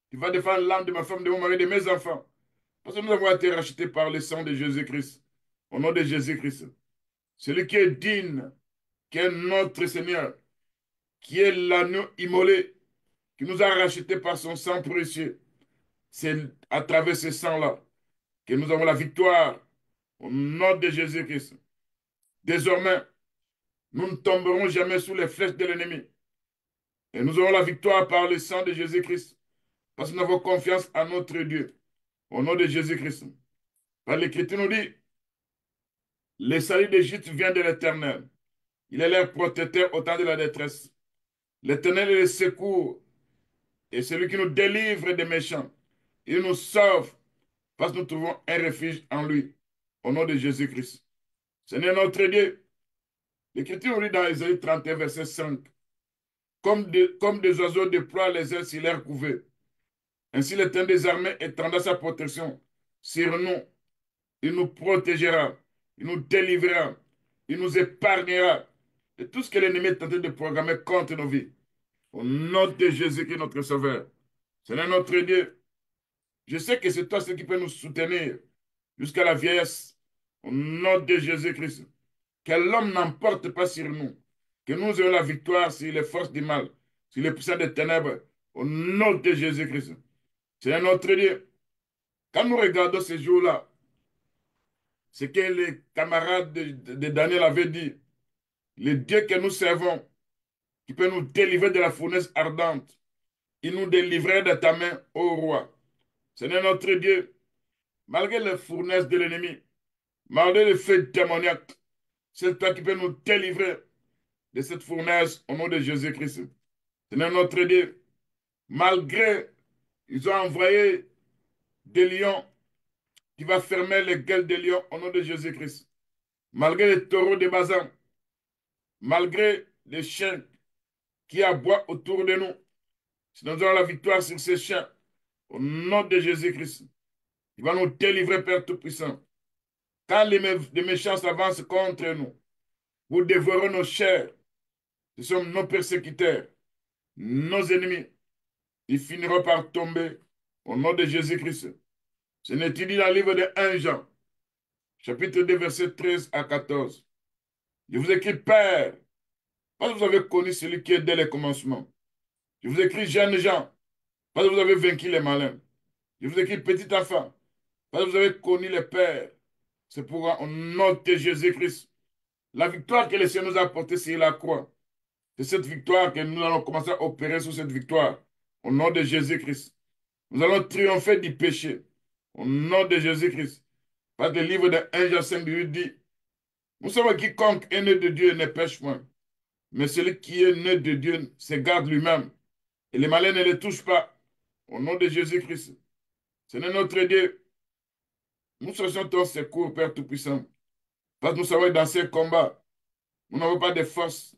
qui va défendre l'âme de ma femme, de mon mari, de mes enfants. Parce que nous avons été rachetés par le sang de Jésus-Christ. Au nom de Jésus-Christ. Celui qui est digne, qui est notre Seigneur, qui est l'agneau immolé, qui nous a rachetés par son sang précieux. C'est à travers ce sang-là que nous avons la victoire au nom de Jésus-Christ. Désormais, nous ne tomberons jamais sous les flèches de l'ennemi. Et nous aurons la victoire par le sang de Jésus-Christ. Parce que nous avons confiance en notre Dieu. Au nom de Jésus-Christ. Par l'Écriture nous dit, le salut d'Égypte vient de l'Éternel. Il est leur protecteur au temps de la détresse. L'Éternel est le secours et celui qui nous délivre des méchants. Il nous sauve parce que nous trouvons un refuge en lui. Au nom de Jésus-Christ. Seigneur notre Dieu, l'Écriture nous dit dans Ésaïe 31, verset 5, comme des oiseaux déploient les ailes sur l'air couvé. Ainsi l'Éternel des armées étendra sa protection sur nous. Il nous protégera, il nous délivrera, il nous épargnera de tout ce que l'ennemi est tenté de programmer contre nos vies. Au nom de Jésus-Christ, notre Sauveur. Seigneur notre Dieu, je sais que c'est toi ce qui peut nous soutenir jusqu'à la vieillesse. Au nom de Jésus-Christ. Que l'homme n'emporte pas sur nous. Que nous ayons la victoire sur les forces du mal, sur les puissants des ténèbres. Au nom de Jésus-Christ. Seigneur notre Dieu, quand nous regardons ces jours-là, ce que les camarades de Daniel avaient dit, le Dieu que nous servons, qui peut nous délivrer de la fournaise ardente, il nous délivrait de ta main, ô roi. Seigneur notre Dieu, malgré les fournaises de l'ennemi, malgré les faits démoniaques, c'est toi qui peux nous délivrer de cette fournaise au nom de Jésus-Christ. Seigneur notre Dieu, malgré ils ont envoyé des lions qui vont fermer les gueules des lions au nom de Jésus-Christ. Malgré les taureaux de Bazan, malgré les chiens qui aboient autour de nous, si nous avons la victoire sur ces chiens, au nom de Jésus-Christ, il va nous délivrer, Père Tout-Puissant. Quand les méchants s'avancent contre nous, vous dévorez nos chairs. Ce sont nos persécuteurs, nos ennemis. Ils finiront par tomber au nom de Jésus-Christ. Ce n'est dit dans le livre de 1 Jean, chapitre 2, versets 13 à 14. Je vous écris, Père, parce que vous avez connu celui qui est dès le commencement. Je vous écris, jeunes gens, parce que vous avez vaincu les malins. Je vous écris, petit enfant, parce que vous avez connu le Père. C'est pourquoi, au nom de Jésus-Christ, la victoire que le Seigneur nous a apportée sur la croix, c'est cette victoire que nous allons commencer à opérer sur cette victoire. Au nom de Jésus-Christ. Nous allons triompher du péché. Au nom de Jésus-Christ. Parce que le livre de 1 Jean 5 dit, nous savons quiconque est né de Dieu ne pêche point. Mais celui qui est né de Dieu se garde lui-même. Et les malins ne le touchent pas. Au nom de Jésus-Christ. Seigneur notre Dieu, nous cherchons ton secours, Père Tout-Puissant. Parce que nous savons que dans ces combats, nous n'avons pas de force.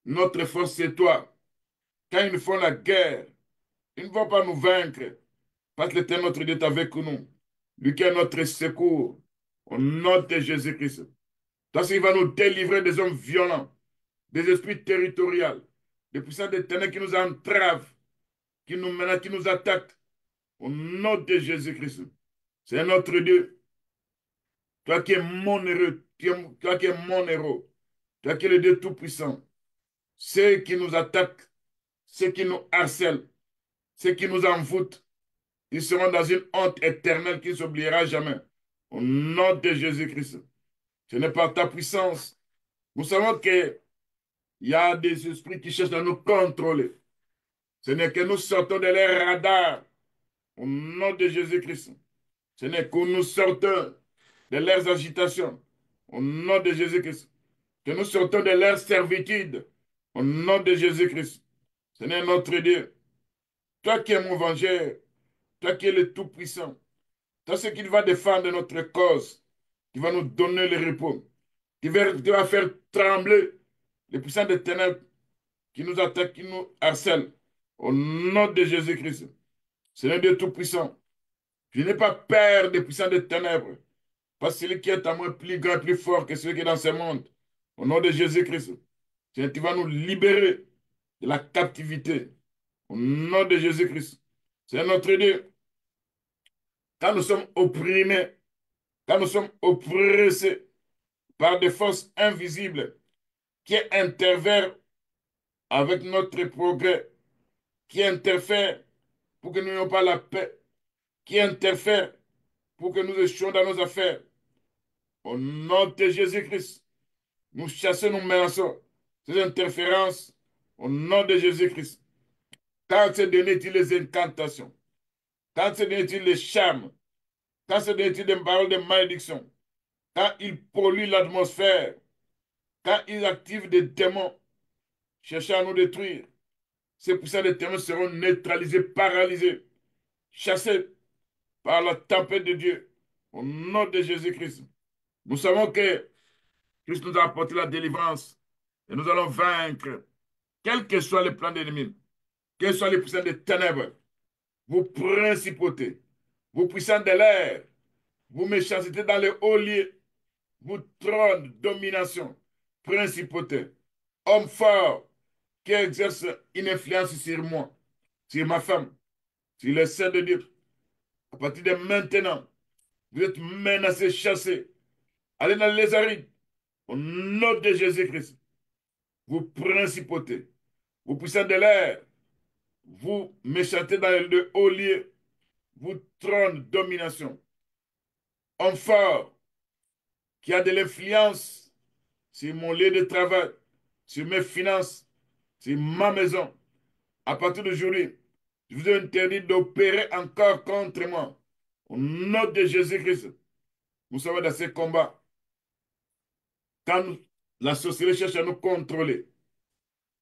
Notre force, c'est toi. Quand ils nous font la guerre, ils ne vont pas nous vaincre. Parce que l'Éternel notre Dieu est avec nous. Lui qui est notre secours. Au nom de Jésus-Christ. Parce qu'il va nous délivrer des hommes violents, des esprits territoriaux, des puissants des ténèbres qui nous entravent, qui nous menacent, qui nous attaquent. Au nom de Jésus-Christ. C'est notre Dieu. Toi qui es mon héros, toi qui es mon héros, toi qui es le Dieu Tout-Puissant. Ceux qui nous attaquent, ceux qui nous harcèlent, ceux qui nous envoûtent, ils seront dans une honte éternelle qui ne s'oubliera jamais. Au nom de Jésus-Christ. Ce n'est pas ta puissance. Nous savons qu'il y a des esprits qui cherchent à nous contrôler. Ce n'est que nous sortons de leurs radars. Au nom de Jésus-Christ. Ce n'est que nous sortons de leurs agitations. Au nom de Jésus-Christ. Que nous sortons de leur servitude. Au nom de Jésus-Christ. Seigneur notre Dieu. Toi qui es mon vengeur. Toi qui es le Tout-Puissant. Toi ce qui va défendre notre cause. Qui va nous donner le repos. Qui va faire trembler les puissants des ténèbres qui nous attaquent, qui nous harcèlent. Au nom de Jésus-Christ. Seigneur Dieu Tout-Puissant. Je n'ai pas peur des puissants des ténèbres. Parce que celui qui est à moi plus grand, plus fort que celui qui est dans ce monde. Au nom de Jésus-Christ. Seigneur, tu vas nous libérer de la captivité. Au nom de Jésus-Christ. C'est notre Dieu. Quand nous sommes opprimés, quand nous sommes oppressés par des forces invisibles qui interfèrent avec notre progrès, qui interfèrent pour que nous n'ayons pas la paix, qui interfèrent pour que nous échouions dans nos affaires. Au nom de Jésus-Christ, nous chassons, nous menaçons ces interférences au nom de Jésus-Christ. Quand c'est donné les incantations, quand c'est donné les charmes, quand c'est donné des paroles de malédiction, quand il pollue l'atmosphère, quand il active des démons cherchant à nous détruire, ces puissants des démons seront neutralisés, paralysés, chassés par la tempête de Dieu. Au nom de Jésus-Christ. Nous savons que Christ nous a apporté la délivrance et nous allons vaincre, quels que soient les plans de l'ennemi, quels soient les puissants des ténèbres, vos principautés, vos puissants de l'air, vos méchancetés dans les hauts lieux, vos trônes, domination, principauté, hommes forts qui exerce une influence sur moi, sur ma femme, sur les saints de Dieu. À partir de maintenant, vous êtes menacés, chassés. Allez dans les arides. Au nom de Jésus-Christ, vous principautés, vous puissants de l'air, vous méchantez dans le haut lieu, vous trône domination. Homme fort qui a de l'influence sur mon lieu de travail, sur mes finances, sur ma maison. À partir d'aujourd'hui, je vous ai interdit d'opérer encore contre moi. Au nom de Jésus-Christ, vous savez dans ces combats, quand la sorcellerie cherche à nous contrôler,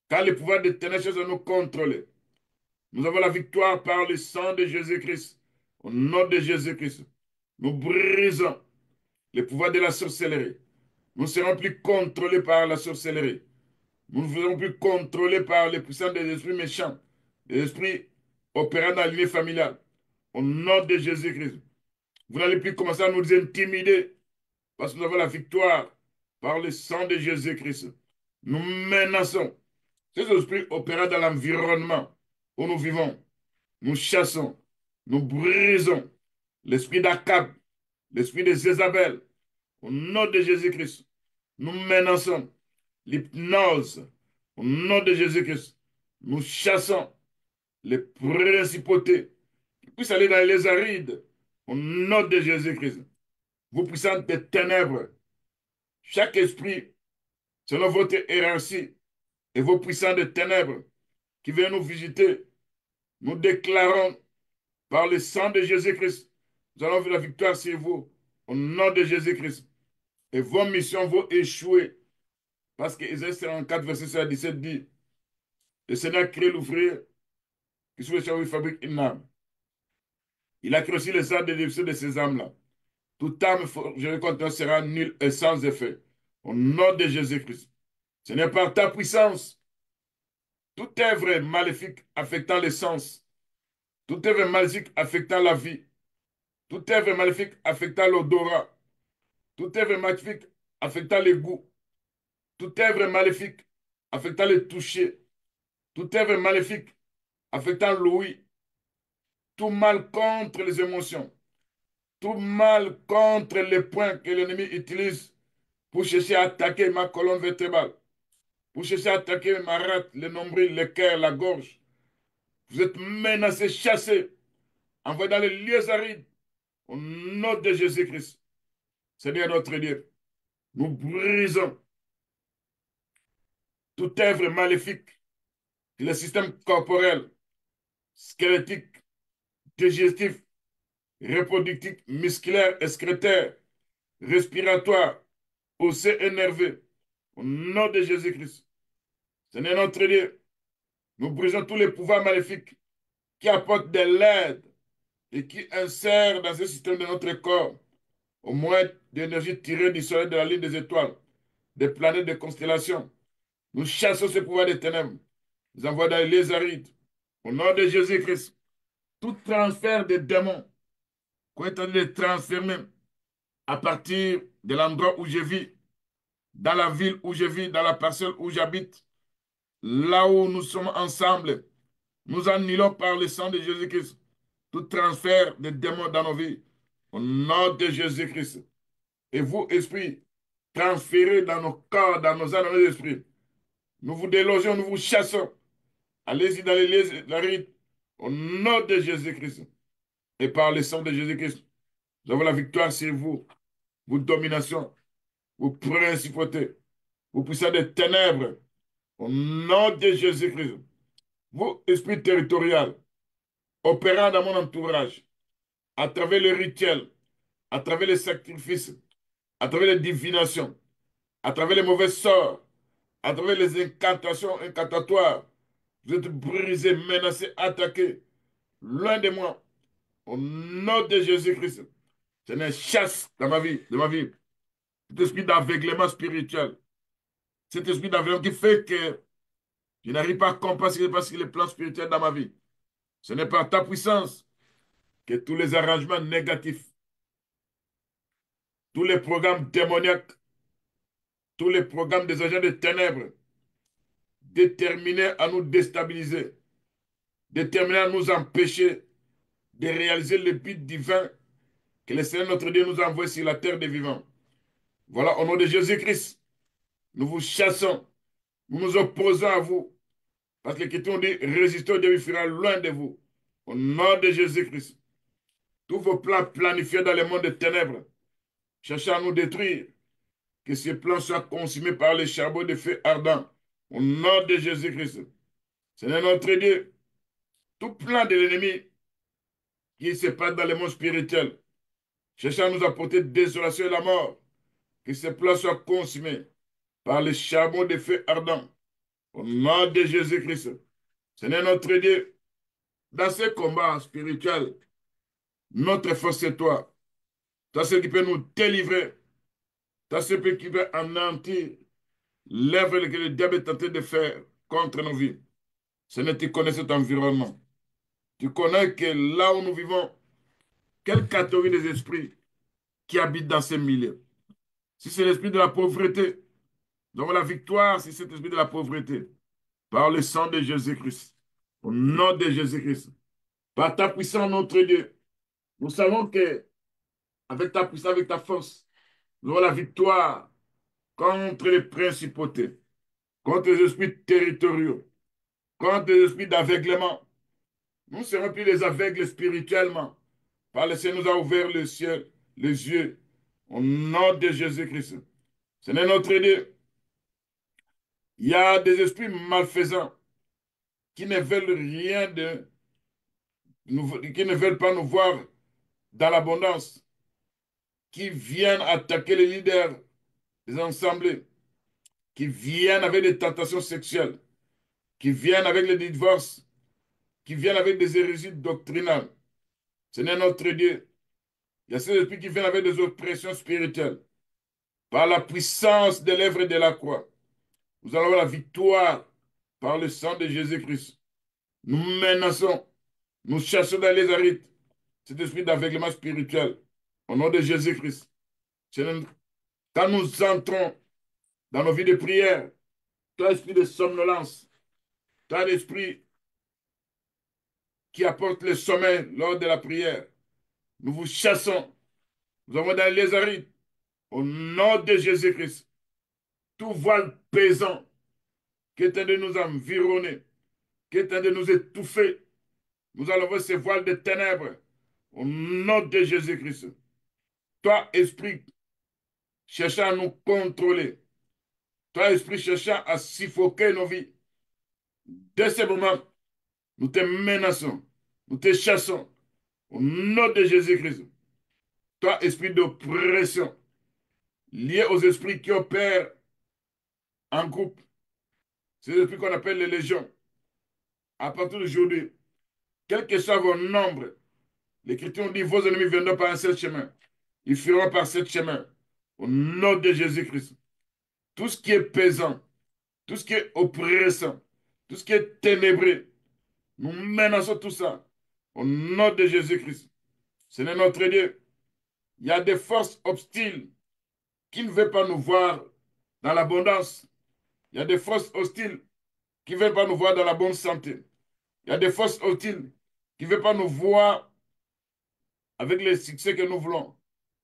quand le pouvoir des ténèbres cherche à nous contrôler, nous avons la victoire par le sang de Jésus-Christ. Au nom de Jésus-Christ, nous brisons le pouvoir de la sorcellerie. Nous ne serons plus contrôlés par la sorcellerie. Nous ne serons plus contrôlés par les puissances des esprits méchants, des esprits opérant dans la lignée familiale. Au nom de Jésus-Christ, vous n'allez plus commencer à nous intimider parce que nous avons la victoire par le sang de Jésus-Christ. Nous menaçons ces esprits opérant dans l'environnement où nous vivons. Nous chassons, nous brisons l'esprit d'Akab, l'esprit de Jézabel. Au nom de Jésus-Christ, nous menaçons l'hypnose. Au nom de Jésus-Christ, nous chassons les principautés qui puissent aller dans les arides. Au nom de Jésus-Christ, vous puissants des ténèbres, chaque esprit, selon votre hiérarchie, et vos puissants des ténèbres qui viennent nous visiter, nous déclarons par le sang de Jésus-Christ, nous allons faire la victoire sur vous, au nom de Jésus-Christ. Et vos missions vont échouer. Parce que Ésaïe 44, verset 16 à 17 dit, le Seigneur crée l'ouvrier qui sur le champ il fabrique une âme. Il a créé aussi les arts de déviation de ces âmes-là. Toute âme forgée contre toi sera nulle et sans effet. Au nom de Jésus-Christ. Ce n'est par ta puissance. Toute œuvre maléfique affectant les sens. Toute œuvre maléfique affectant la vie. Toute œuvre maléfique affectant l'odorat. Toute œuvre maléfique affectant les goûts. Toute œuvre maléfique affectant le toucher. Toute œuvre maléfique affectant l'ouïe. Tout mal contre les émotions. Tout mal contre les points que l'ennemi utilise pour chercher à attaquer ma colonne vertébrale, pour chercher à attaquer ma rate, le nombril, le cœur, la gorge. Vous êtes menacés, chassés, envoyés dans les lieux arides, au nom de Jésus-Christ. Seigneur notre Dieu, nous brisons toute œuvre maléfique, le système corporel, squelettique, digestif, reproductif, musculaire, excrétaire, respiratoire, osseux et nerveux. Au nom de Jésus-Christ. Seigneur notre Dieu, nous brisons tous les pouvoirs maléfiques qui apportent de l'aide et qui insèrent dans ce système de notre corps au moins d'énergie tirée du soleil, de la ligne des étoiles, des planètes, des constellations. Nous chassons ce pouvoir des ténèbres. Nous envoyons dans les arides. Au nom de Jésus-Christ, tout transfert de démons qu'on est en train de transformer à partir de l'endroit où je vis, dans la ville où je vis, dans la parcelle où j'habite, là où nous sommes ensemble, nous annulons par le sang de Jésus-Christ tout transfert de démons dans nos vies. Au nom de Jésus-Christ. Et vous, esprits, transférez dans nos corps, dans nos âmes, dans nos esprits. Nous vous délogeons, nous vous chassons. Allez-y dans les rites. Au nom de Jésus-Christ. Et par le sang de Jésus-Christ, nous avons la victoire sur vous, vos dominations, vos principautés, vos puissants des ténèbres. Au nom de Jésus-Christ. Vous, esprits territorial, opérant dans mon entourage, à travers les rituels, à travers les sacrifices, à travers les divinations, à travers les mauvais sorts, à travers les incantations incantatoires, vous êtes brisés, menacés, attaqués, loin de moi. Au nom de Jésus-Christ, je ne chasse dans ma vie, de ma vie, cet esprit d'aveuglement spirituel, cet esprit d'aveuglement qui fait que je n'arrive pas à comprendre ce qui se passe sur les plans spirituels dans ma vie. Ce n'est pas ta puissance que tous les arrangements négatifs, tous les programmes démoniaques, tous les programmes des agents de ténèbres déterminés à nous déstabiliser, déterminés à nous empêcher de réaliser le but divin que le Seigneur notre Dieu nous a envoyé sur la terre des vivants. Voilà, au nom de Jésus-Christ, nous vous chassons, nous nous opposons à vous, parce que l'Écriture dit, résistez au diable, il fuira loin de vous. Au nom de Jésus-Christ, tous vos plans planifiés dans le monde des ténèbres, cherchant à nous détruire, que ces plans soient consumés par les charbons de feu ardent. Au nom de Jésus-Christ. Seigneur notre Dieu, tout plan de l'ennemi qui se passe dans le monde spirituel, cherchant à nous apporter désolation et la mort, que ces plans soient consumés par les charbons de feu ardent. Au nom de Jésus-Christ. Seigneur notre Dieu, dans ce combat spirituel, notre force c'est toi. Toi, ce qui peut nous délivrer. Toi, ce qui peut anéantir l'œuvre que le diable est tenté de faire contre nos vies. Seigneur, tu connais cet environnement. Tu connais que là où nous vivons, quelle catégorie des esprits qui habitent dans ces milieux. Si c'est l'esprit de la pauvreté, nous avons la victoire si c'est l'esprit de la pauvreté. Par le sang de Jésus-Christ. Au nom de Jésus-Christ. Par ta puissance, notre Dieu. Nous savons que avec ta puissance, avec ta force, nous avons la victoire contre les principautés, contre les esprits territoriaux, contre les esprits d'aveuglement. Nous ne serons plus les aveugles spirituellement. Par le Seigneur nous a ouvert le ciel, les yeux, au nom de Jésus-Christ. Seigneur notre Dieu, il y a des esprits malfaisants qui ne veulent rien de qui ne veulent pas nous voir dans l'abondance, qui viennent attaquer les leaders des assemblées, qui viennent avec des tentations sexuelles, qui viennent avec les divorces, qui viennent avec des hérésies doctrinales. Seigneur notre Dieu, il y a ces esprits qui viennent avec des oppressions spirituelles. Par la puissance de l'œuvre de la croix, nous allons avoir la victoire par le sang de Jésus-Christ. Nous menaçons, nous chassons dans les arites cet esprit d'aveuglement spirituel au nom de Jésus-Christ. Quand nous entrons dans nos vies de prière, toi, esprit de somnolence, toi, l'esprit qui apporte le sommeil lors de la prière, nous vous chassons. Nous avons dans les arites au nom de Jésus-Christ. Tout voile pesant qui est en train de nous environner, qui est en train de nous étouffer, nous allons voir ces voiles de ténèbres au nom de Jésus-Christ. Toi, esprit cherchant à nous contrôler, toi, esprit cherchant à suffoquer nos vies, dès ce moment, nous te menaçons, nous te chassons au nom de Jésus-Christ. Toi, esprit d'oppression, lié aux esprits qui opèrent en groupe, ces esprits qu'on appelle les légions, à partir d'aujourd'hui, quel que soit vos nombres, l'Écriture dit, vos ennemis viendront par un seul chemin. Ils fuiront par ce chemin. Au nom de Jésus-Christ. Tout ce qui est pesant, tout ce qui est oppressant, tout ce qui est ténébré, nous menaçons tout ça. Au nom de Jésus-Christ. Seigneur notre Dieu, il y a des forces hostiles qui ne veulent pas nous voir dans l'abondance. Il y a des forces hostiles qui ne veulent pas nous voir dans la bonne santé. Il y a des forces hostiles qui ne veulent pas nous voir avec les succès que nous voulons.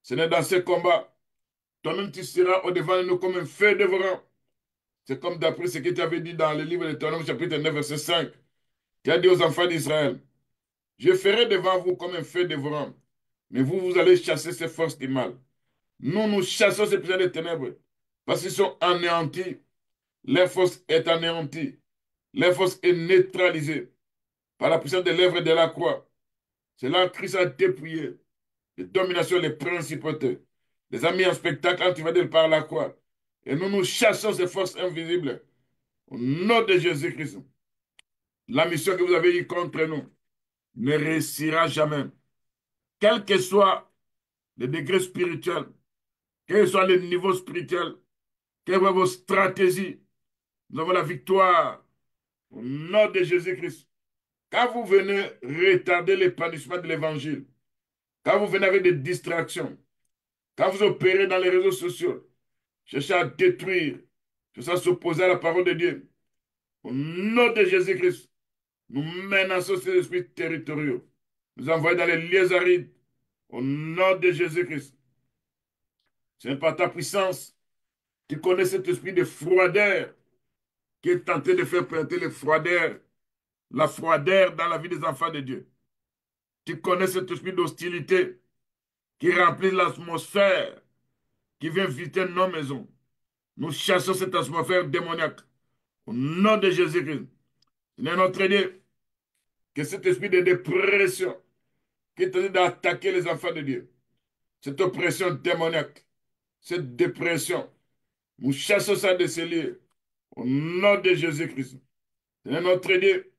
Seigneur, dans ce combat, toi-même tu seras au-devant de nous comme un feu dévorant. C'est comme d'après ce que tu avais dit dans le livre de Deutéronome chapitre 9, verset 5. Tu as dit aux enfants d'Israël, je ferai devant vous comme un feu dévorant, mais vous, vous allez chasser ces forces du mal. Nous, nous chassons ces puissants des ténèbres parce qu'ils sont anéantis. Leur force est anéantie. Leur force est neutralisée par la puissance de l'œuvre de la croix. C'est là que Christ a dépouillé les dominations, les principautés, les amis en spectacle antivadés par la croix. Et nous nous chassons ces forces invisibles au nom de Jésus-Christ. La mission que vous avez eue contre nous ne réussira jamais. Quel que soit le degré spirituel, quel que soit le niveau spirituel, quelles soient vos stratégies, nous avons la victoire au nom de Jésus-Christ. Quand vous venez retarder l'épanouissement de l'évangile, quand vous venez avec des distractions, quand vous opérez dans les réseaux sociaux, cherchez à détruire, cherchez à s'opposer à la parole de Dieu, Au nom de Jésus-Christ, nous menaçons ces esprits territoriaux. Nous envoyons dans les lieux arides. Au nom de Jésus-Christ. C'est par ta puissance. Tu connais cet esprit de froideur qui est tenté de faire planter la froideur dans la vie des enfants de Dieu. Tu connais cet esprit d'hostilité qui remplit l'atmosphère, qui vient visiter nos maisons. Nous chassons cette atmosphère démoniaque. Au nom de Jésus-Christ. C'est notre idée que cet esprit de dépression qui est en train d'attaquer les enfants de Dieu, cette oppression démoniaque, cette dépression, nous chassons ça de ces lieux. Au nom de Jésus-Christ. C'est notre idée.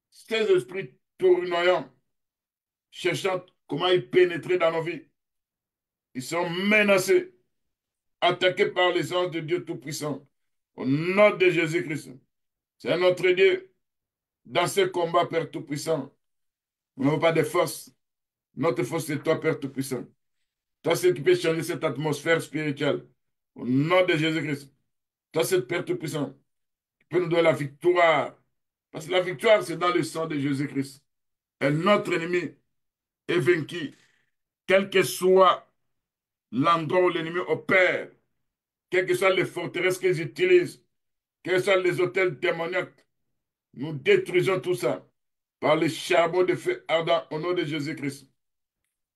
Ces esprits tournoyants, cherchant comment y pénétrer dans nos vies, ils sont menacés, attaqués par les anges de Dieu Tout-Puissant. Au nom de Jésus-Christ. C'est notre Dieu. Dans ce combat, Père Tout-Puissant, nous n'avons pas de force. Notre force, c'est toi, Père Tout-Puissant. Toi, c'est qui peut changer cette atmosphère spirituelle. Au nom de Jésus-Christ. Toi, c'est Père Tout-Puissant, qui peut nous donner la victoire. Parce que la victoire, c'est dans le sang de Jésus-Christ. Et notre ennemi est vaincu, quel que soit l'endroit où l'ennemi opère, quelles que soient les forteresses qu'ils utilisent, quels que soient les hôtels démoniaques. Nous détruisons tout ça par le charbon de feu ardent au nom de Jésus-Christ.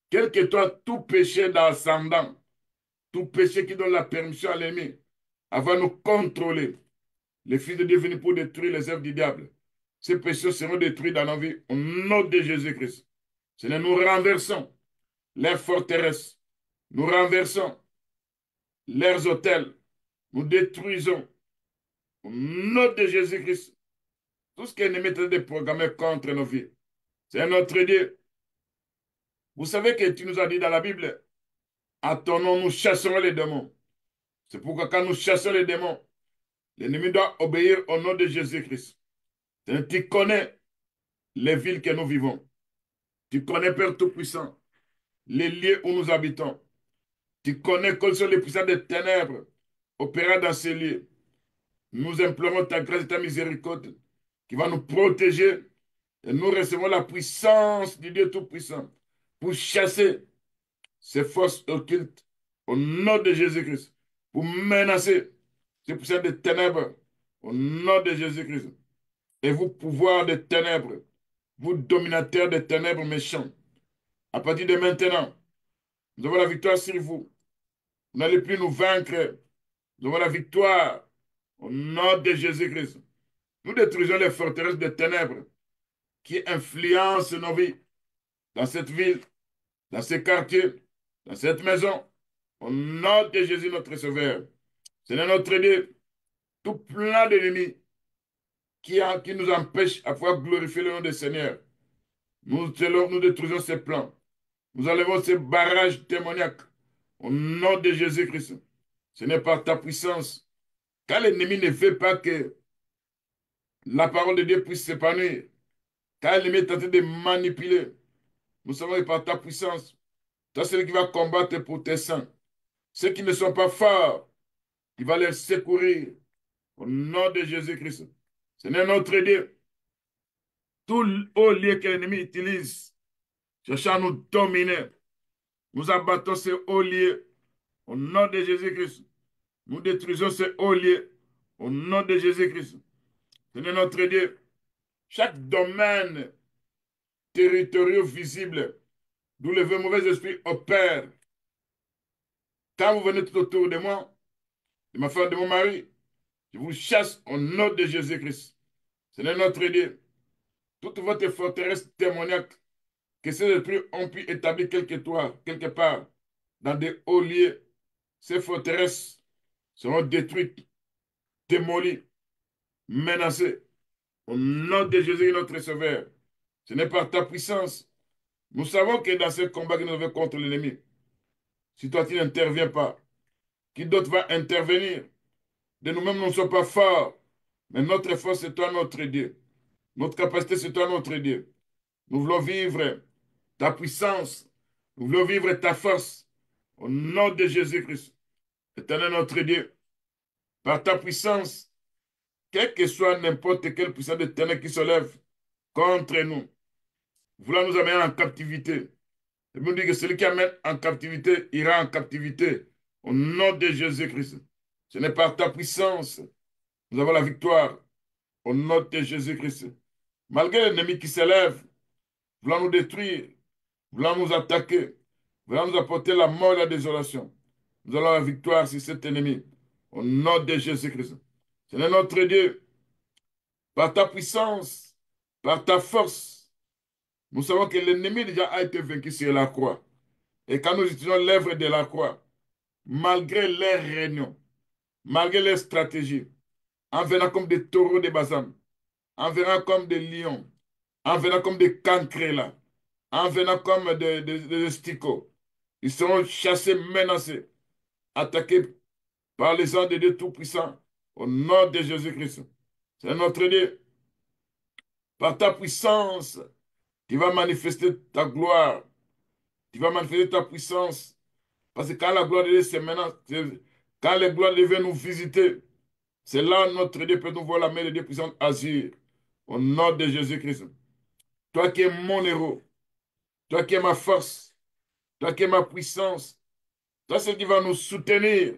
Quel que soit tout péché d'ascendant, tout péché qui donne la permission à l'ennemi, avant de nous contrôler, les fils de Dieu venus pour détruire les œuvres du diable. Ces péchés seront détruits dans nos vies au nom de Jésus-Christ. Seigneur, nous renversons leurs forteresses, nous renversons leurs hôtels, nous détruisons au nom de Jésus-Christ tout ce qui est ennemi de programmer contre nos vies. C'est notre Dieu. Vous savez que tu nous as dit dans la Bible, à ton nom, nous chasserons les démons. C'est pourquoi quand nous chassons les démons, l'ennemi doit obéir au nom de Jésus-Christ. Tu connais les villes que nous vivons. Tu connais, Père Tout-Puissant, les lieux où nous habitons. Tu connais quels sont les puissants des ténèbres opérant dans ces lieux. Nous implorons ta grâce et ta miséricorde qui va nous protéger et nous recevons la puissance du Dieu Tout-Puissant pour chasser ces forces occultes au nom de Jésus-Christ, pour menacer ces puissants des ténèbres au nom de Jésus-Christ. Et vous, pouvoir des ténèbres, vous, dominateurs des ténèbres méchants, à partir de maintenant, nous avons la victoire sur vous. Vous n'allez plus nous vaincre. Nous avons la victoire au nom de Jésus-Christ. Nous détruisons les forteresses des ténèbres qui influencent nos vies dans cette ville, dans ces quartiers, dans cette maison. Au nom de Jésus, notre Sauveur. Seigneur notre Dieu, tout plein d'ennemis qui nous empêchent à pouvoir glorifier le nom du Seigneur. Nous détruisons ces plans. Nous enlevons ces barrages démoniaques au nom de Jésus-Christ. Ce n'est pas ta puissance. Quand l'ennemi ne veut pas que la parole de Dieu puisse s'épanouir, quand l'ennemi est tenté de manipuler, nous savons que par ta puissance, toi, c'est celui qui va combattre pour tes saints. Ceux qui ne sont pas forts, tu vas les secourir au nom de Jésus-Christ. Seigneur notre Dieu, tout haut lieu que l'ennemi utilise, cherchant à nous dominer, nous abattons ces hauts lieux au nom de Jésus-Christ. Nous détruisons ces hauts lieux au nom de Jésus-Christ. Seigneur notre Dieu, chaque domaine territorial visible d'où le mauvais esprit opère, quand vous venez tout autour de moi, de ma femme, de mon mari, je vous chasse au nom de Jésus-Christ. Seigneur notre Dieu, toute votre forteresse démoniaque que ces esprits ont pu établir quelque part, dans des hauts lieux, ces forteresses seront détruites, démolies, menacées. Au nom de Jésus, notre Sauveur, ce n'est pas ta puissance. Nous savons que dans ce combat que nous avons contre l'ennemi, si toi tu n'interviens pas, qui d'autre va intervenir? De nous-mêmes, nous ne sommes pas forts, mais notre force, c'est toi, notre Dieu. Notre capacité, c'est toi, notre Dieu. Nous voulons vivre ta puissance. Nous voulons vivre ta force. Au nom de Jésus-Christ. Éternel notre Dieu, par ta puissance quel que soit n'importe quelle puissance de ténèbres qui se lève contre nous, voulant nous amener en captivité. Et vous dit que celui qui amène en captivité ira en captivité au nom de Jésus-Christ. Ce n'est par ta puissance. Nous avons la victoire au nom de Jésus-Christ. Malgré l'ennemi qui s'élève, voulant nous détruire, voulant nous attaquer, voulant nous apporter la mort et la désolation, nous avons la victoire sur cet ennemi au nom de Jésus-Christ. C'est notre Dieu, par ta puissance, par ta force. Nous savons que l'ennemi déjà a été vaincu sur la croix. Et quand nous utilisons l'œuvre de la croix, malgré leurs réunions, malgré leurs stratégies, en venant comme des taureaux de Bazan, en venant comme des lions, en venant comme des cancrelats, en venant comme des sticots, ils seront chassés, menacés, attaqués par les anges de Dieu Tout-Puissant, au nom de Jésus-Christ. C'est notre Dieu. Par ta puissance, tu vas manifester ta gloire. Tu vas manifester ta puissance. Parce que quand la gloire de Dieu c'est maintenant, quand les gloires de Dieu viennent nous visiter, c'est là notre Dieu peut nous voir la main de Dieu puissante agir. Au nom de Jésus-Christ. Toi qui es mon héros, toi qui es ma force, toi qui es ma puissance, toi c'est qui va nous soutenir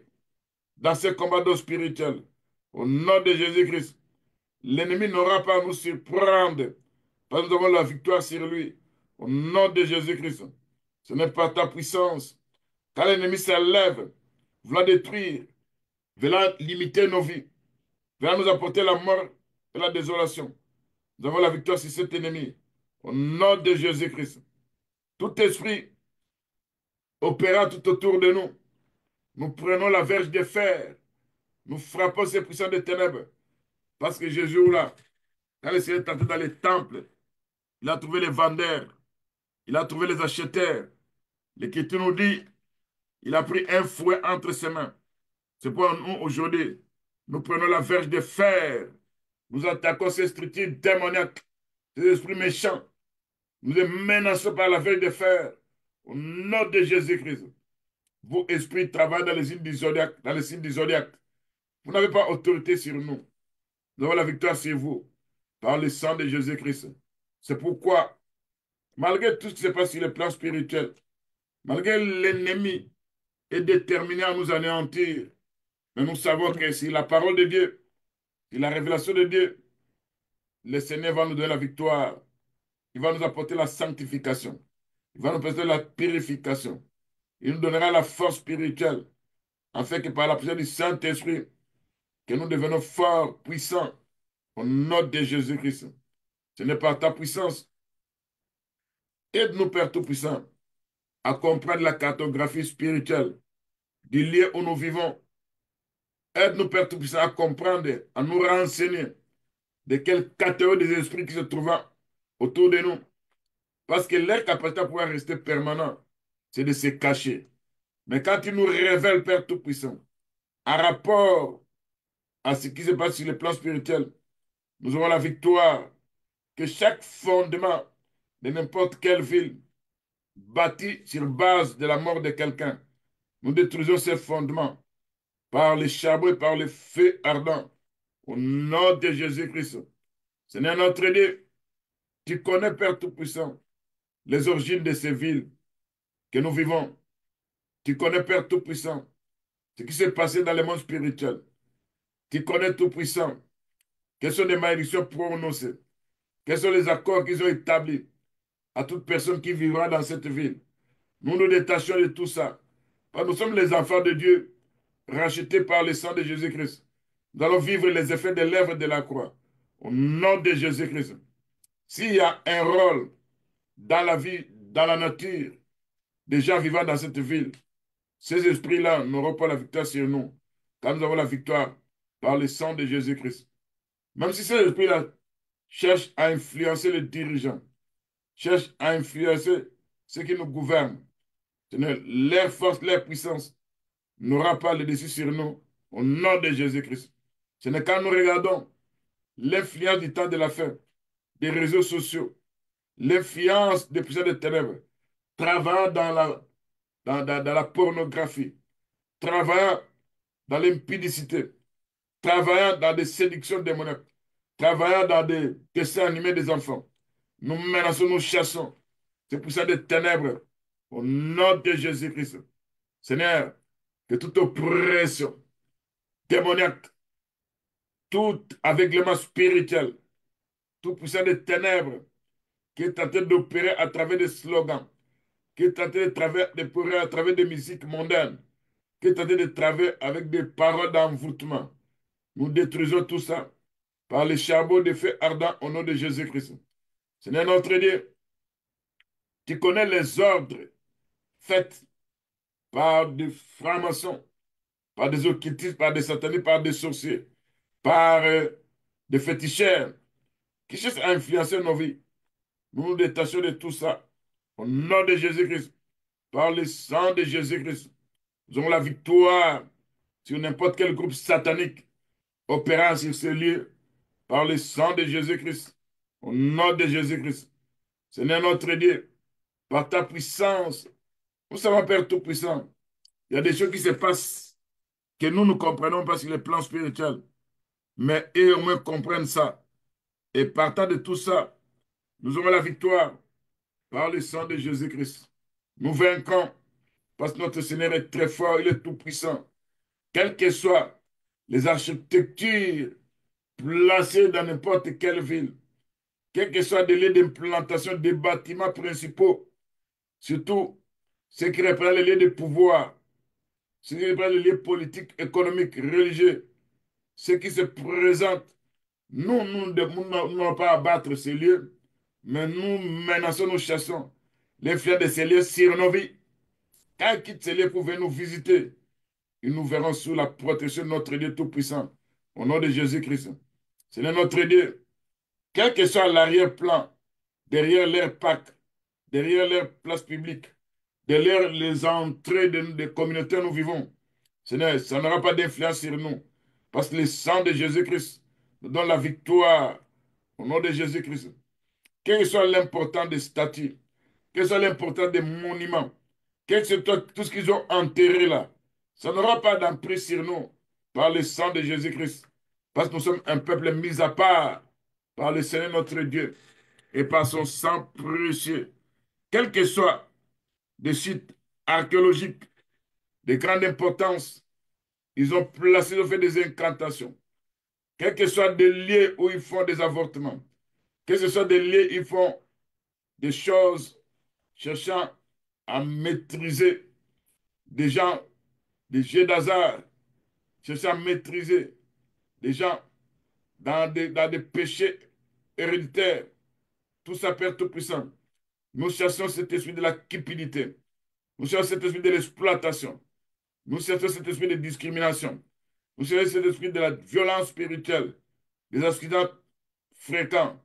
dans ce combat d'eau spirituel. Au nom de Jésus-Christ. L'ennemi n'aura pas à nous surprendre parce que nous avons la victoire sur lui. Au nom de Jésus-Christ. Ce n'est pas ta puissance. Quand l'ennemi s'élève, voulant détruire, voulant limiter nos vies, voulant nous apporter la mort et la désolation, nous avons la victoire sur cet ennemi. Au nom de Jésus-Christ. Tout esprit opérant tout autour de nous, nous prenons la verge de fer, nous frappons ces puissants des ténèbres. Parce que Jésus, là, quand le Seigneur est entré dans les temples, il a trouvé les vendeurs, il a trouvé les acheteurs. L'Écriture nous dit, il a pris un fouet entre ses mains. C'est pourquoi nous, aujourd'hui, nous prenons la verge de fer. Nous attaquons ces structures démoniaques, ces esprits méchants. Nous les menaçons par la verge de fer. Au nom de Jésus-Christ. Vos esprits travaillent dans les signes du zodiaque, dans les signes du zodiaque. Vous n'avez pas autorité sur nous. Nous avons la victoire sur vous par le sang de Jésus-Christ. C'est pourquoi, malgré tout ce qui se passe sur le plan spirituel, malgré l'ennemi est déterminé à nous anéantir, mais nous savons que si la parole de Dieu, si la révélation de Dieu, le Seigneur va nous donner la victoire. Il va nous apporter la sanctification. Il va nous apporter la purification. Il nous donnera la force spirituelle, afin que par la puissance du Saint-Esprit, que nous devenons forts, puissants, au nom de Jésus-Christ. Ce n'est pas ta puissance. Aide-nous, Père Tout-Puissant, à comprendre la cartographie spirituelle du lieu où nous vivons. Aide-nous, Père Tout-Puissant, à comprendre, à nous renseigner de quelle catégorie des esprits qui se trouvent autour de nous. Parce que leur capacité à pouvoir rester permanent, c'est de se cacher. Mais quand tu nous révèles, Père Tout-Puissant, en rapport à ce qui se passe sur le plan spirituel, nous aurons la victoire que chaque fondement de n'importe quelle ville bâtie sur base de la mort de quelqu'un, nous détruisons ces fondements par les charbons et par le feu ardent. Au nom de Jésus-Christ. Seigneur notre Dieu, tu connais, Père Tout-Puissant, les origines de ces villes que nous vivons. Tu connais, Père Tout-Puissant, ce qui s'est passé dans le monde spirituel. Tu connais, Tout-Puissant, quelles sont les malédictions prononcées, quels sont les accords qu'ils ont établis à toute personne qui vivra dans cette ville. Nous nous détachons de tout ça. Parce que nous sommes les enfants de Dieu, rachetés par le sang de Jésus-Christ. Nous allons vivre les effets de l'œuvre de la croix. Au nom de Jésus-Christ. S'il y a un rôle dans la vie, dans la nature, des gens vivant dans cette ville, ces esprits-là n'auront pas la victoire sur nous, car nous avons la victoire par le sang de Jésus-Christ. Même si ces esprits-là cherchent à influencer les dirigeants, cherchent à influencer ceux qui nous gouvernent, leur force, leur puissance n'aura pas le dessus sur nous au nom de Jésus-Christ. Ce n'est quand nous regardons l'influence du temps de la fin, des réseaux sociaux, l'influence des puissants des ténèbres, travaillant dans la pornographie, travaillant dans l'impudicité, travaillant dans des séductions démoniaques, travaillant dans des dessins animés des enfants. Nous menaçons, nous chassons ces puissants des ténèbres au nom de Jésus-Christ. Seigneur, que toute oppression démoniaque, tout aveuglement spirituel, tout puissant des ténèbres qui est en train d'opérer à travers des slogans, qui est en train d'opérer à travers des musiques mondaines, qui est en train de travailler avec des paroles d'envoûtement. Nous détruisons tout ça par les charbons de feu ardent au nom de Jésus-Christ. Seigneur notre Dieu, tu connais les ordres faits par des francs-maçons, par des occultistes, par des satanistes, par des sorciers, par des féticheurs qui cherchent à influencer nos vies. Nous nous détachons de tout ça. Au nom de Jésus-Christ, par le sang de Jésus-Christ, nous avons la victoire sur n'importe quel groupe satanique opérant sur ce lieu, par le sang de Jésus-Christ. Au nom de Jésus-Christ. Seigneur notre Dieu, par ta puissance, nous savons, Père Tout-Puissant, il y a des choses qui se passent que nous ne comprenons pas sur le plan spirituel. Mais eux au moins comprennent ça. Et partant de tout ça, nous aurons la victoire par le sang de Jésus-Christ. Nous vaincrons parce que notre Seigneur est très fort, il est tout-puissant. Quelles que soient les architectures placées dans n'importe quelle ville, quels que soient les lieux d'implantation des bâtiments principaux, surtout ceux qui représentent les lieux de pouvoir, ceux qui représentent les lieux politiques, économiques, religieux, ceux qui se présentent. Nous n'avons pas à battre ces lieux, mais nous menaçons, nous chassons l'influence de ces lieux sur nos vies. Quand ils quittent ces lieux pour venir nous visiter, ils nous verront sous la protection de notre Dieu Tout-Puissant, au nom de Jésus-Christ. Seigneur notre Dieu, quel que soit l'arrière-plan, derrière leur parc, derrière leur place publique, derrière les entrées des communautés où nous vivons, Seigneur, ça n'aura pas d'influence sur nous, parce que le sang de Jésus-Christ nous donne la victoire au nom de Jésus-Christ. Quel que soit l'importance des statues, quel que soit l'importance des monuments, quel que soit tout ce qu'ils ont enterré là, ça n'aura pas d'emprise sur nous par le sang de Jésus-Christ. Parce que nous sommes un peuple mis à part par le Seigneur notre Dieu et par son sang précieux. Quel que soit des sites archéologiques de grande importance, ils ont placé, ils ont fait des incantations. Quel que soit des lieux où ils font des avortements, que ce soit des lieux où ils font des choses cherchant à maîtriser des gens, des jeux d'hasard, cherchant à maîtriser des gens dans des péchés héréditaires. Tout ça, Père Tout-Puissant. Nous cherchons cet esprit de la cupidité. Nous cherchons cet esprit de l'exploitation. Nous cherchons cet esprit de discrimination. Nous cherchons cet esprit de la violence spirituelle, des accidents fréquents.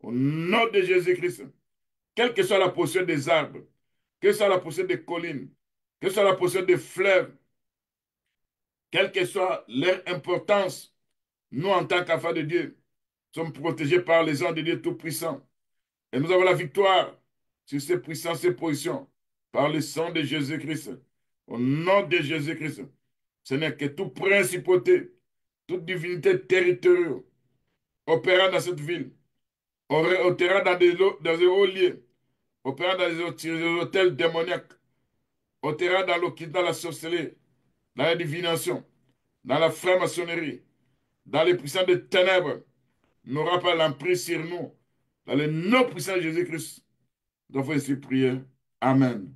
Au nom de Jésus-Christ, quelle que soit la position des arbres, quelle que soit la position des collines, quelle que soit la position des fleuves, quelle que soit leur importance, nous, en tant qu'enfants de Dieu, sommes protégés par les anges de Dieu Tout-Puissant. Et nous avons la victoire sur ces puissances, ces positions, par le sang de Jésus-Christ. Au nom de Jésus-Christ. Seigneur, que toute principauté, toute divinité territoriale opérant dans cette ville, opérant dans des hauts lieux, opérant dans des hôtels démoniaques, opérant dans l'occulte, dans la sorcellerie, dans la divination, dans la franc-maçonnerie, dans les puissances des ténèbres, n'aura pas l'emprise sur nous. Dans le nom puissant de Jésus-Christ, nous avons ainsi prié. Amen.